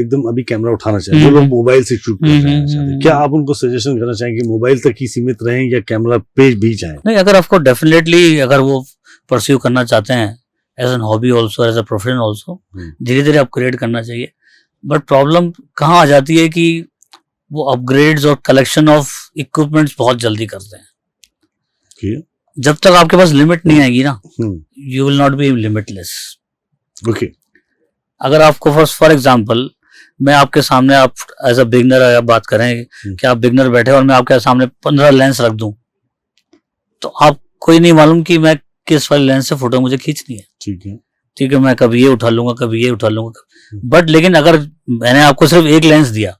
एकदम अभी कैमरा उठाना चाहते हैं, जो लोग मोबाइल से शूट करना चाहते हैं, क्या आप उनको सजेशन करना चाहेंगे कि मोबाइल तक ही सीमित रहें या कैमरा पे भी जाएं? नहीं, अगर आपको डेफिनेटली अगर वो परस्यू करना चाहते हैं as an hobby also, as a profession also, धीरे धीरे अपग्रेड करना चाहिए। बट प्रॉब्लम कहाँ आ जाती है कि वो अपग्रेड्स और कलेक्शन ऑफ इक्विपमेंट्स बहुत जल्दी करते हैं। Okay. जब तक आपके पास लिमिट नहीं आएगी ना, you will not be limitless. Okay. अगर आपको फॉर एग्जांपल मैं आपके सामने, आप एज अ बिगनर अगर बात करें कि आप बिगनर बैठे और मैं आपके सामने 15 लेंस रख दूं, तो आपको ही नहीं मालूम कि मैं किस वाले लेंस से फोटो मुझे खींचनी है। ठीक है, मैं कभी ये उठा लूंगा, कभी ये उठा लूंगा, बट लेकिन अगर मैंने आपको सिर्फ एक लेंस दिया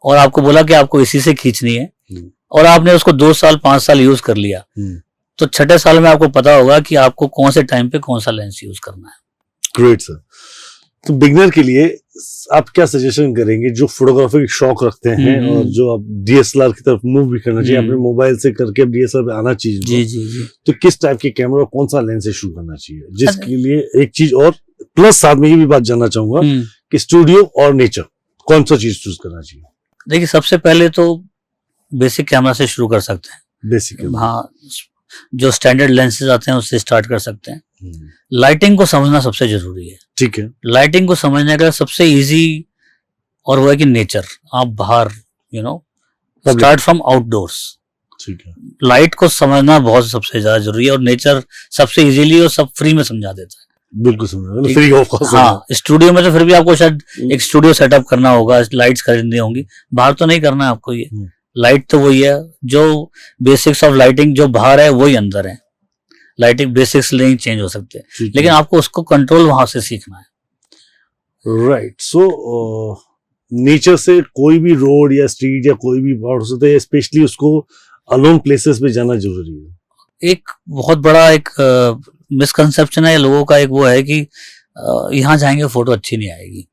और आपको बोला कि आपको इसी से खींचनी है, और आपने उसको 2 साल 5 साल यूज कर लिया, तो 6ठे साल में आपको पता होगा कि आपको कौन से टाइम पे कौन सा लेंस यूज करना है। Great sir. तो बिगनर के लिए आप क्या सजेशन करेंगे जो फोटोग्राफी की शौक रखते हैं और जो आप डीएसएलआर की तरफ मूव भी करना चाहिए, अपने मोबाइल से करके अब डीएसएलआर पे आना चाहिए? जी जी जी। तो किस टाइप के कैमरा, कौन सा लेंस से शूट करना चाहिए? जिसके लिए एक चीज और प्लस साथ में ये भी बात जानना चाहूंगा कि स्टूडियो और नेचर, कौन सा चीज चूज करना चाहिए? देखिए, सबसे पहले तो बेसिक कैमरा से शुरू कर सकते हैं। बेसिक, हाँ, जो स्टैंडर्ड लेंसेज आते हैं उससे स्टार्ट कर सकते हैं। लाइटिंग को समझना सबसे जरूरी है। ठीक है। लाइटिंग को समझने का सबसे इजी और वो है कि नेचर, आप बाहर स्टार्ट फ्रॉम आउटडोर्स। ठीक है। लाइट को समझना बहुत सबसे ज्यादा जरूरी है, और नेचर सबसे इजीली और सब फ्री में समझा देता है। बिल्कुल समझ, फ्री ऑफ कॉस्ट। हाँ, स्टूडियो में तो फिर भी आपको शायद एक स्टूडियो सेटअप करना होगा, लाइट्स खरीदनी होंगी, बाहर तो नहीं करना है आपको। ये लाइट तो वही है, जो बेसिक्स ऑफ लाइटिंग जो बाहर है वही अंदर है। लाइटिंग बेसिक्स नहीं चेंज हो सकते, लेकिन आपको उसको कंट्रोल वहां से सीखना है। राइट। सो नेचर से कोई भी रोड या स्ट्रीट या कोई भी पार्ट हो सकता है, स्पेशली उसको अलोन प्लेसेस पे जाना जरूरी है। एक बहुत बड़ा एक मिसकंसेप्शन है लोगों का, एक वो है कि यहाँ जाएंगे फोटो अच्छी नहीं आएगी।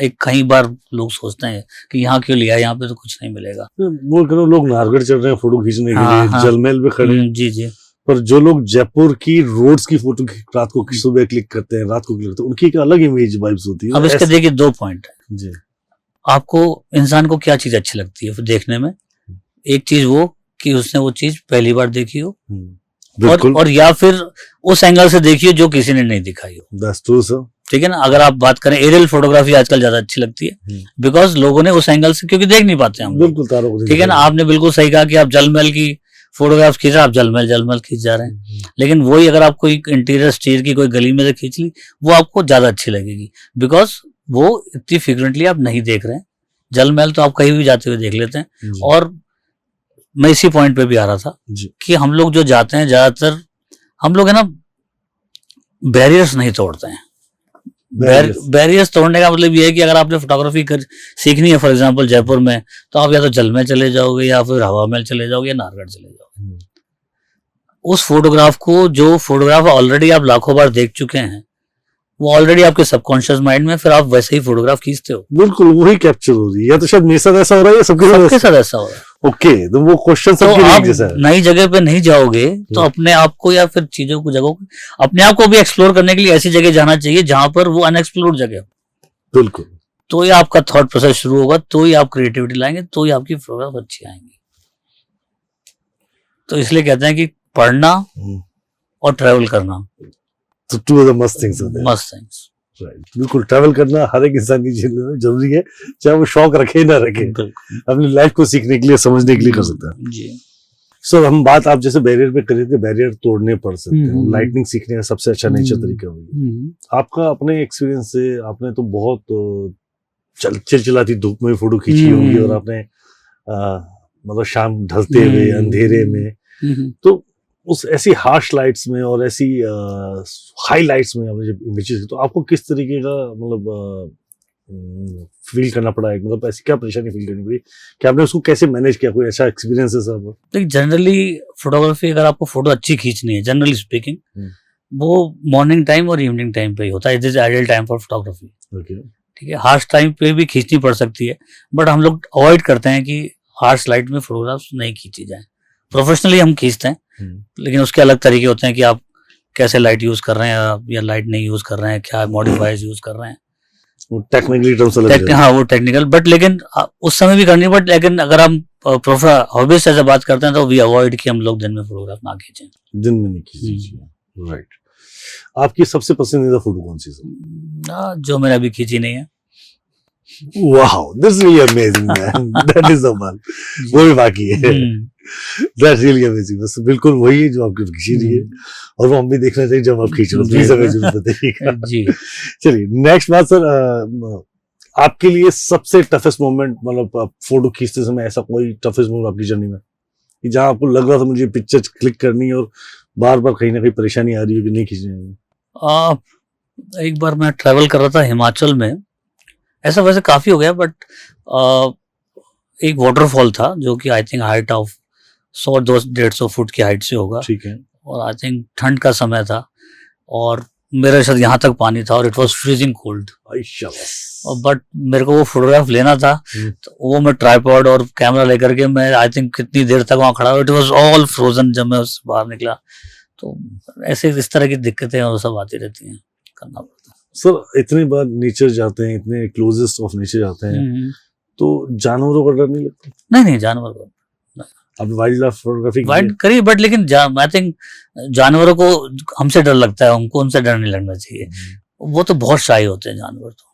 एक कई बार लोग सोचते हैं कि यहाँ क्यों लिया, यहाँ पे तो कुछ नहीं मिलेगा। वो करो, लोग नारगढ़ चल रहे हैं फोटो खींचने के लिए, जलमहल पे खड़े हैं। जी जी। पर जो लोग जयपुर की रोड्स की फोटो रात को सुबह क्लिक करते हैं, रात को क्लिक करते हैं, उनकी एक अलग इमेज वाइब्स होती है। अब इसके देखिए 2 पॉइंट है जी। आपको इंसान को क्या चीज अच्छी लगती है देखने में? एक चीज वो कि उसने वो चीज पहली बार देखी हो, और या फिर उस एंगल से देखी हो जो किसी ने नहीं दिखाई हो। That's true, sir. ठीक है ना। अगर आप बात करें, एरियल फोटोग्राफी आजकल ज्यादा अच्छी लगती है, बिकॉज लोगों ने उस एंगल से, क्योंकि देख नहीं पाते हम। बिल्कुल तारों को। ठीक है ना। आपने बिल्कुल सही कहा कि आप जलमहल की फोटोग्राफ खींच रहे हैं, आप जलमहल खींच जा रहे हैं, लेकिन वही अगर आप कोई इंटीरियर स्ट्रीट की कोई गली में से खींच ली, वो आपको ज्यादा अच्छी लगेगी, बिकॉज वो इतनी फ्रिक्वेंटली आप नहीं देख रहे हैं। जलमहल तो आप कहीं भी जाते हुए देख लेते हैं, और मैं इसी पॉइंट पे भी आ रहा था जी कि हम लोग जो जाते हैं ज्यादातर हम लोग है ना बैरियर्स नहीं तोड़ते हैं। Barriers. बैरियर्स तोड़ने का मतलब ये है कि अगर आपने फोटोग्राफी कर सीखनी है फॉर एग्जांपल जयपुर में, तो आप या तो जल में चले जाओगे या फिर हवा महल चले जाओगे या नाहरगढ़ चले जाओगे। उस फोटोग्राफ को जो फोटोग्राफ ऑलरेडी आप लाखों बार देख चुके हैं वो ऑलरेडी आपके सबकॉन्शियस माइंड में, फिर आप वैसे ही फोटोग्राफ खींचते हो। बिल्कुल वही कैप्चर हो रही है, या तो शायद मेरे साथ ऐसा हो रहा है या सबके सबके साथ साथ ऐसा हो रहा है। ओके, तो वो क्वेश्चन तो सबके लिए आप एक जैसा है। नई जगह पे नहीं जाओगे तो अपने आप को या फिर चीजों को जगहों को अपने आप को भी एक्सप्लोर करने के लिए ऐसी जगह जाना चाहिए जहां पर वो अनएक्सप्लोर्ड जगह हो। बिल्कुल तो ही आपका थॉट प्रोसेस शुरू होगा, तो ही आप क्रिएटिविटी लाएंगे, तो ही आपकी फोटोग्राफ अच्छी आएंगी। तो इसलिए कहते हैं कि पढ़ना और ट्रैवल करना तो two of the must things होते हैं। मस्त थिंग्स। राइट, बिल्कुल ट्रैवल करना हर एक इंसान की जिंदगी में जरूरी है, चाहे वो शौक रखे या ना रखे, बिल्कुल अपनी लाइफ को सीखने के लिए समझने के लिए कर सकता है। जी। सर हम बात आप जैसे बैरियर पे कर रहे थे, बैरियर तोड़ने पड़ सकते हैं, लाइटनिंग सीखने का सबसे अच्छा नेचर तरीका होगा। आपका अपने एक्सपीरियंस से आपने तो बहुत चिलचिलाती धूप में फोटो खींची होंगी और आपने मतलब शाम ढलते हुए अंधेरे में, तो उस ऐसी हार्श लाइट्स में और ऐसी हाई लाइट्स में आपने जब इमेजेस, तो आपको किस तरीके का मतलब फील करना पड़ा है, मतलब ऐसी क्या परेशानी फील करनी पड़ी कि आपने उसको कैसे मैनेज किया? कोई ऐसा एक्सपीरियंस है सर? तो जनरली फोटोग्राफी अगर आपको फोटो अच्छी खींचनी है, जनरली स्पीकिंग, वो मॉर्निंग टाइम और इवनिंग टाइम पे ही होता है। This is ideal time for photography. ठीक है, हार्श टाइम पे भी खींचनी पड़ सकती है, बट हम लोग अवॉइड करते हैं कि हार्श लाइट में फोटोग्राफ्स नहीं खींची जाए। प्रोफेशनली हम खींचते हैं, लेकिन उसके अलग तरीके होते हैं कि आप कैसे लाइट यूज कर रहे हैं या लाइट नहीं यूज कर रहे हैं, क्या मॉडिफायर्स यूज कर रहे हैं, वो टेक्निकली टर्म्स अलग है। हाँ वो टेक्निकल, बट लेकिन उस समय भी करनी, बट लेकिन अगर हम हॉबीज ऐसे बात करते हैं तो वी अवॉइड कि हम लोग दिन में फोटोग्राफ ना खींचें। दिन में नहीं खींची। राइट, आपकी सबसे पसंदीदा फोटो कौन सी है? जो मैंने अभी खींची नहीं है। Wow, this is really amazing, man. That is the one. वो भी बाकी है। That's really amazing. बस बिल्कुल वही है जो आपकी खींची रही है, और वो हम भी देखना चाहिए जब आप खींच रहे हो। प्लीज हमें जरूर बताइएगा। जी। चलिए नेक्स्ट बात सर, आपके लिए सबसे टफेस्ट मोमेंट, मतलब फोटो खींचते समय ऐसा कोई टफेस्ट मोमेंट आपकी जर्नी में कि जहाँ आपको लग रहा था मुझे पिक्चर क्लिक करनी है और बार बार कहीं ना कहीं परेशानी आ रही है कि नहीं खींचनी? एक बार मैं ट्रैवल कर रहा था हिमाचल में, ऐसा वैसे काफी हो गया, बट एक वाटरफॉल था जो कि I think height of 100-150 foot की हाइट से होगा। ठीक है। और आई थिंक ठंड का समय था और मेरे शायद यहाँ तक पानी था और it was freezing cold. But मेरे को वो फोटोग्राफ लेना था, तो वो मैं ट्राइपॉड और कैमरा लेकर के मैं आई थिंक कितनी देर तक वहाँ खड़ा हुआ, इट वाज ऑल फ्रोजन जब मैं उससे बाहर निकला। तो ऐसे इस तरह की दिक्कतें और सब आती रहती हैं, करना पड़ता है। सर इतनी बार नेचर जाते हैं, इतने क्लोजेस्ट ऑफ नेचर जाते हैं, तो जानवरों का डर नहीं लगता? नहीं, जानवर को अब वाइल्ड लाइफ फोटोग्राफी करी, बट लेकिन आई थिंक जानवरों को हमसे डर लगता है, हमको उनसे डर नहीं लगना चाहिए। वो तो बहुत शाई होते हैं जानवर। तो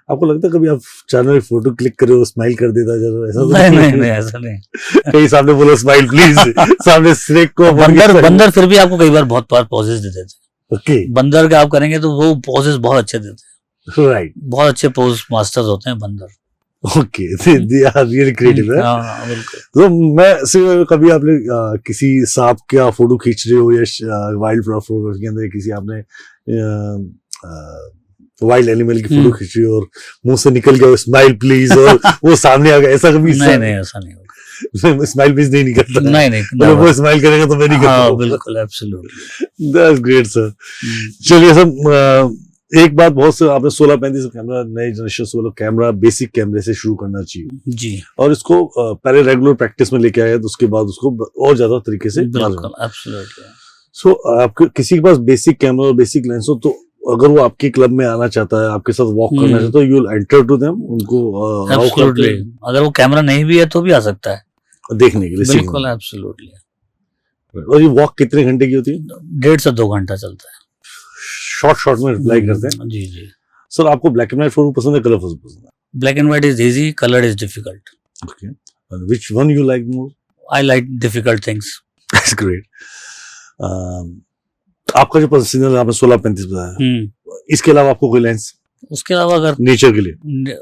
आपको लगता है कभी आप जानवर की फोटो क्लिक करे हो स्माइल कर देता है ऐसा? नहीं ऐसा नहीं। कहीं सामने बोलो स्माइल प्लीज, सामने स्नेक को, बंदर फिर भी आपको कई बार बहुत बार पॉजेस दे देते हैं। ओके, बंदर का आप करेंगे तो वो पोजेस बहुत अच्छे देते हैं। राइट, बहुत अच्छे पोज मास्टर्स होते हैं बंदर। Okay, they are really creative है। हाँ बिल्कुल। तो मैं कभी आपने किसी सांप का फोटो खींच रहे हो या वाइल्ड फोटोग्राफी के अंदर किसी आपने वाइल्ड एनिमल की फोटो खींच रही हो और मुंह से निकल गया स्माइल प्लीज और वो सामने आ गया, ऐसा कभी? नहीं ऐसा नहीं होगा। स्माइल प्लीज नहीं निकलता? नहीं वो स्माइल करेगा तो मैं नहीं करता। हाँ बिल्कुल, एब्सोल्युटली। That's great sir. चलिए सर, एक बात बहुत से आपने 16-35 कैमरा, नए जनरेशन वाला कैमरा, बेसिक कैमरे से शुरू करना चाहिए जी, और इसको पहले रेगुलर प्रैक्टिस में लेके आया तो उसके बाद उसको और ज्यादा तरीके से। बिल्कुल, एब्सोल्युटली। सो आपके किसी के पास बेसिक कैमरा और बेसिक लेंस हो, तो अगर वो आपके क्लब में आना चाहता है, आपके साथ वॉक करना चाहता है, you will enter to them, उनको एब्सोल्युटली। अगर वो कैमरा नहीं भी है तो भी आ सकता है देखने के लिए। बिल्कुल, एब्सोल्युटली। और ये वॉक कितने घंटे की होती है? 1.5 से 2 घंटा चलता है। शॉर्ट में रिप्लाई करते हैं। जी। सर आपको ब्लैक एंड व्हाइट फोटो पसंद है, कलर फोटो पसंद है? Black and white is easy, colour is difficult. Okay, which one you like more? I like difficult things. That's great. आपका जो पसंदीदा आपने 16-35 बताया, इसके अलावा आपको कोई लेंस? उसके अलावा अगर नेचर के लिए?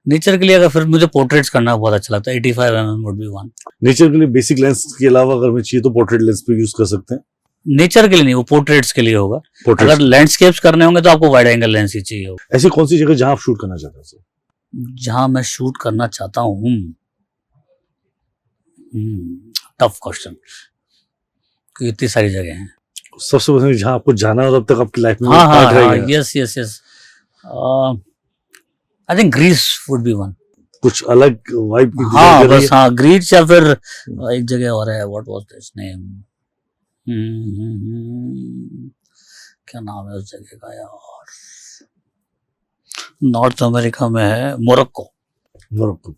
नेचर के लिए अगर फिर मुझे पोर्ट्रेट्स करना बहुत अच्छा लगता है, 85mm would be one. Nature के लिए बेसिक लेंस के अलावा अगर हमें चाहिए तो पोर्ट्रेट लेंस पे यूज कर सकते हैं। नेचर के लिए नहीं, वो पोर्ट्रेट्स के लिए होगा। पोर्ट्रेट अगर लैंडस्केप्स करने होंगे तो आपको वाइड एंगल लेंस ही चाहिए होगा। ऐसी कौन सी जगह जहां आप शूट करना चाहते हैं सर? जहां मैं शूट करना चाहता हूँ, टफ क्वेश्चन, इतनी सारी जगह हैं। सबसे पहले जहां आपको जाना हो तब तक आपकी लाइफ में हाँ हाँ पार्ट हाँ, रहेगा। Yes yes yes, I think Greece would be one. कुछ अलग वाइब की हाँ कर रही बस, हाँ ग्रीस, या फिर एक जगह और है, व्हाट वाज दिस नेम, क्या नाम है उस जगह का यार, नॉर्थ अमेरिका में है, मोरक्को। है। मोरक्को।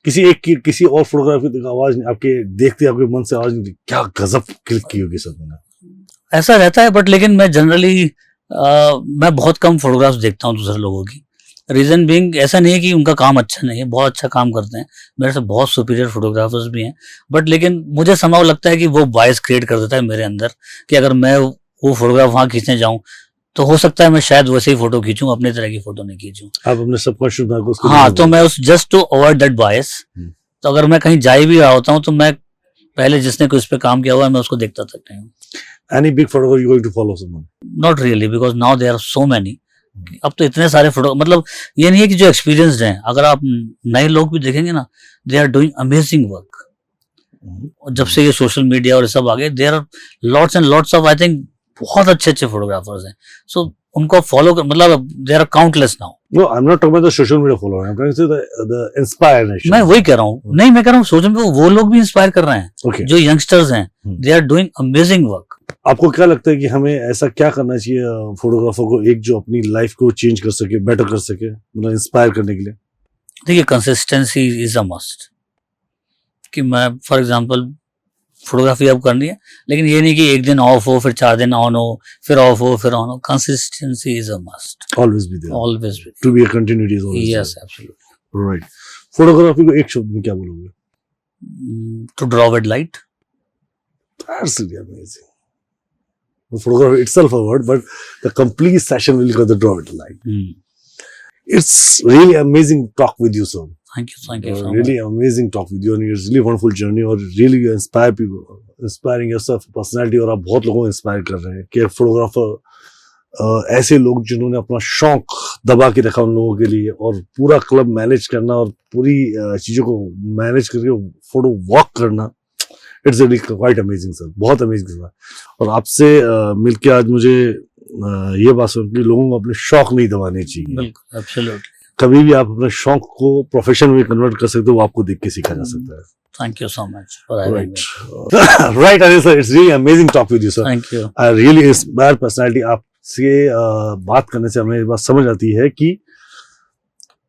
किसी एक की किसी और फोटोग्राफी की आवाज नहीं आपके देखते आपके मन से आवाज नहीं निकली, क्या गजब क्लिक की होगी सर मैंने। ऐसा रहता है, बट लेकिन मैं जनरली मैं बहुत कम फोटोग्राफ्स देखता हूँ दूसरे लोगों की। रीजन बीइंग, ऐसा नहीं है कि उनका काम अच्छा नहीं है, बहुत अच्छा काम करते हैं, मेरे से बहुत सुपीरियर फोटोग्राफर्स भी हैं, बट लेकिन मुझे समहाउ लगता है कि वो बायस क्रिएट कर देता है मेरे अंदर, कि अगर मैं वो फोटोग्राफ वहां खींचने जाऊं तो हो सकता है मैं शायद वैसे ही फोटो खींचूं, अपने तरह की फोटो नहीं खींचूं। आप अपने सबकॉन्शियस माइंड को उसको हाँ, तो मैं उस जस्ट टू अवॉइड दैट बायस, तो अगर मैं कहीं जा भी रहा होता हूँ तो मैं पहले जिसने कुछ पे काम किया हुआ है मैं उसको देखता तक नहीं हूँ। Any big photographer you going to follow someone? Not really, because now there are so many. अब तो इतने सारे फोटो, मतलब ये नहीं है कि जो एक्सपीरियंस्ड हैं, अगर आप नए लोग भी देखेंगे ना, they are doing amazing work. जब से ये सोशल मीडिया और सब आ गए, there are lots and lots of, I think बहुत अच्छे अच्छे फोटोग्राफर्स हैं, सो उनको फॉलो कर, मतलब there are countless now. No, I am not talking about the social media follower, I am trying to say the inspiration. मैं वही कह रहा हूँ, नहीं मैं कह रहा हूँ सोशल मीडिया वो लोग भी इंस्पायर कर रहे हैं, ओके। जो यंगस्टर्स हैं, they are doing amazing work. आपको क्या लगता है कि हमें ऐसा क्या करना चाहिए फोटोग्राफर को, एक जो अपनी लाइफ को चेंज कर सके, बेटर कर सके, मतलब इंस्पायर करने के लिए? देखिए, कंसिस्टेंसी इज अ मस्ट। कि मैं फॉर एग्जांपल फोटोग्राफी अब करनी है, लेकिन ये नहीं कि एक दिन ऑफ हो, फिर 4 दिन ऑन हो, फिर ऑफ हो, फिर ऑन हो। Consistency is a must, always be there, always be, to be a continuity is always. Yes absolutely. Right. Photography को एक शब्द में क्या बोलोगे? To draw with light. That's really amazing. The photography itself a word, but the complete session will go the draw it light. It's really amazing to talk with you, sir. Thank you so Really amazing talk with you, and it's really wonderful journey, और really you inspire people, inspiring yourself, personality, और आप बहुत लोगों को inspire कर रहे हैं कि फोटोग्राफर ऐसे लोग जिन्होंने अपना शौक दबा के रखा उन लोगों के लिए, और पूरा क्लब मैनेज करना और पूरी चीजों को मैनेज करके फोटो वॉक करना, it's really quite amazing sir, बहुत अमेजिंग सर। और आपसे मिलके आज मुझे ये बात सुन कि लोगों को अपने शौक नहीं दबाने चाहिए। बिल्कुल, एब्सोल्युटली। कभी भी आप अपने शौक को प्रोफेशन में कन्वर्ट कर सकते हो, वो आपको देख के सीखा जा सकता है। Thank you so much for having me. Right, Anil sir, it's really amazing talk with you, sir. Thank you. I really inspire personality. आपसे बात करने से हमें ये बात समझ आती है कि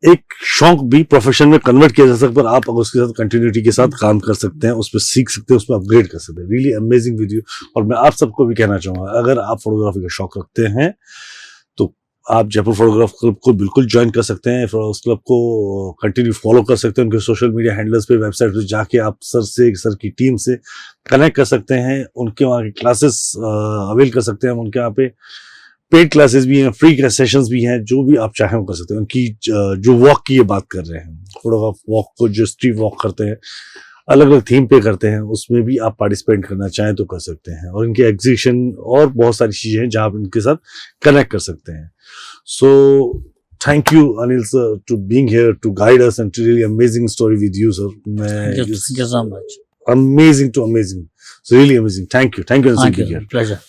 एक शौक भी प्रोफेशन में कन्वर्ट किया जा सकता है, पर आप अगर उसके साथ कंटिन्यूटी के साथ काम कर सकते हैं, उस पर सीख सकते हैं, उस पर अपग्रेड कर सकते हैं। Really amazing video. और मैं आप सबको भी कहना चाहूंगा, अगर आप फोटोग्राफी का शौक रखते हैं तो आप जयपुर फोटोग्राफ क्लब को बिल्कुल ज्वाइन कर सकते हैं। उस क्लब को कंटिन्यू फॉलो कर सकते हैं, उनके सोशल मीडिया हैंडल्स पे, वेबसाइट पे जाके आप सर की टीम से कनेक्ट कर सकते हैं, उनके वहाँ के क्लासेस अवेल कर सकते हैं। उनके यहाँ पे पेड क्लासेस भी हैं, फ्री सेशंस भी हैं, जो भी आप चाहें वो कर सकते हैं। उनकी जो वॉक की ये बात कर रहे हैं, फोटोग्राफ वॉक को जो स्ट्रीट वॉक करते हैं, अलग अलग थीम पे करते हैं, उसमें भी आप पार्टिसिपेट करना चाहें तो कर सकते हैं। और इनके एग्जीबिशन और बहुत सारी चीजें हैं जहां आप इनके साथ कनेक्ट कर सकते हैं। So thank you Anil sir to being here to guide us and really amazing story with you sir. Thank you so much. Amazing to amazing, so really amazing. Thank you Thank you. Pleasure.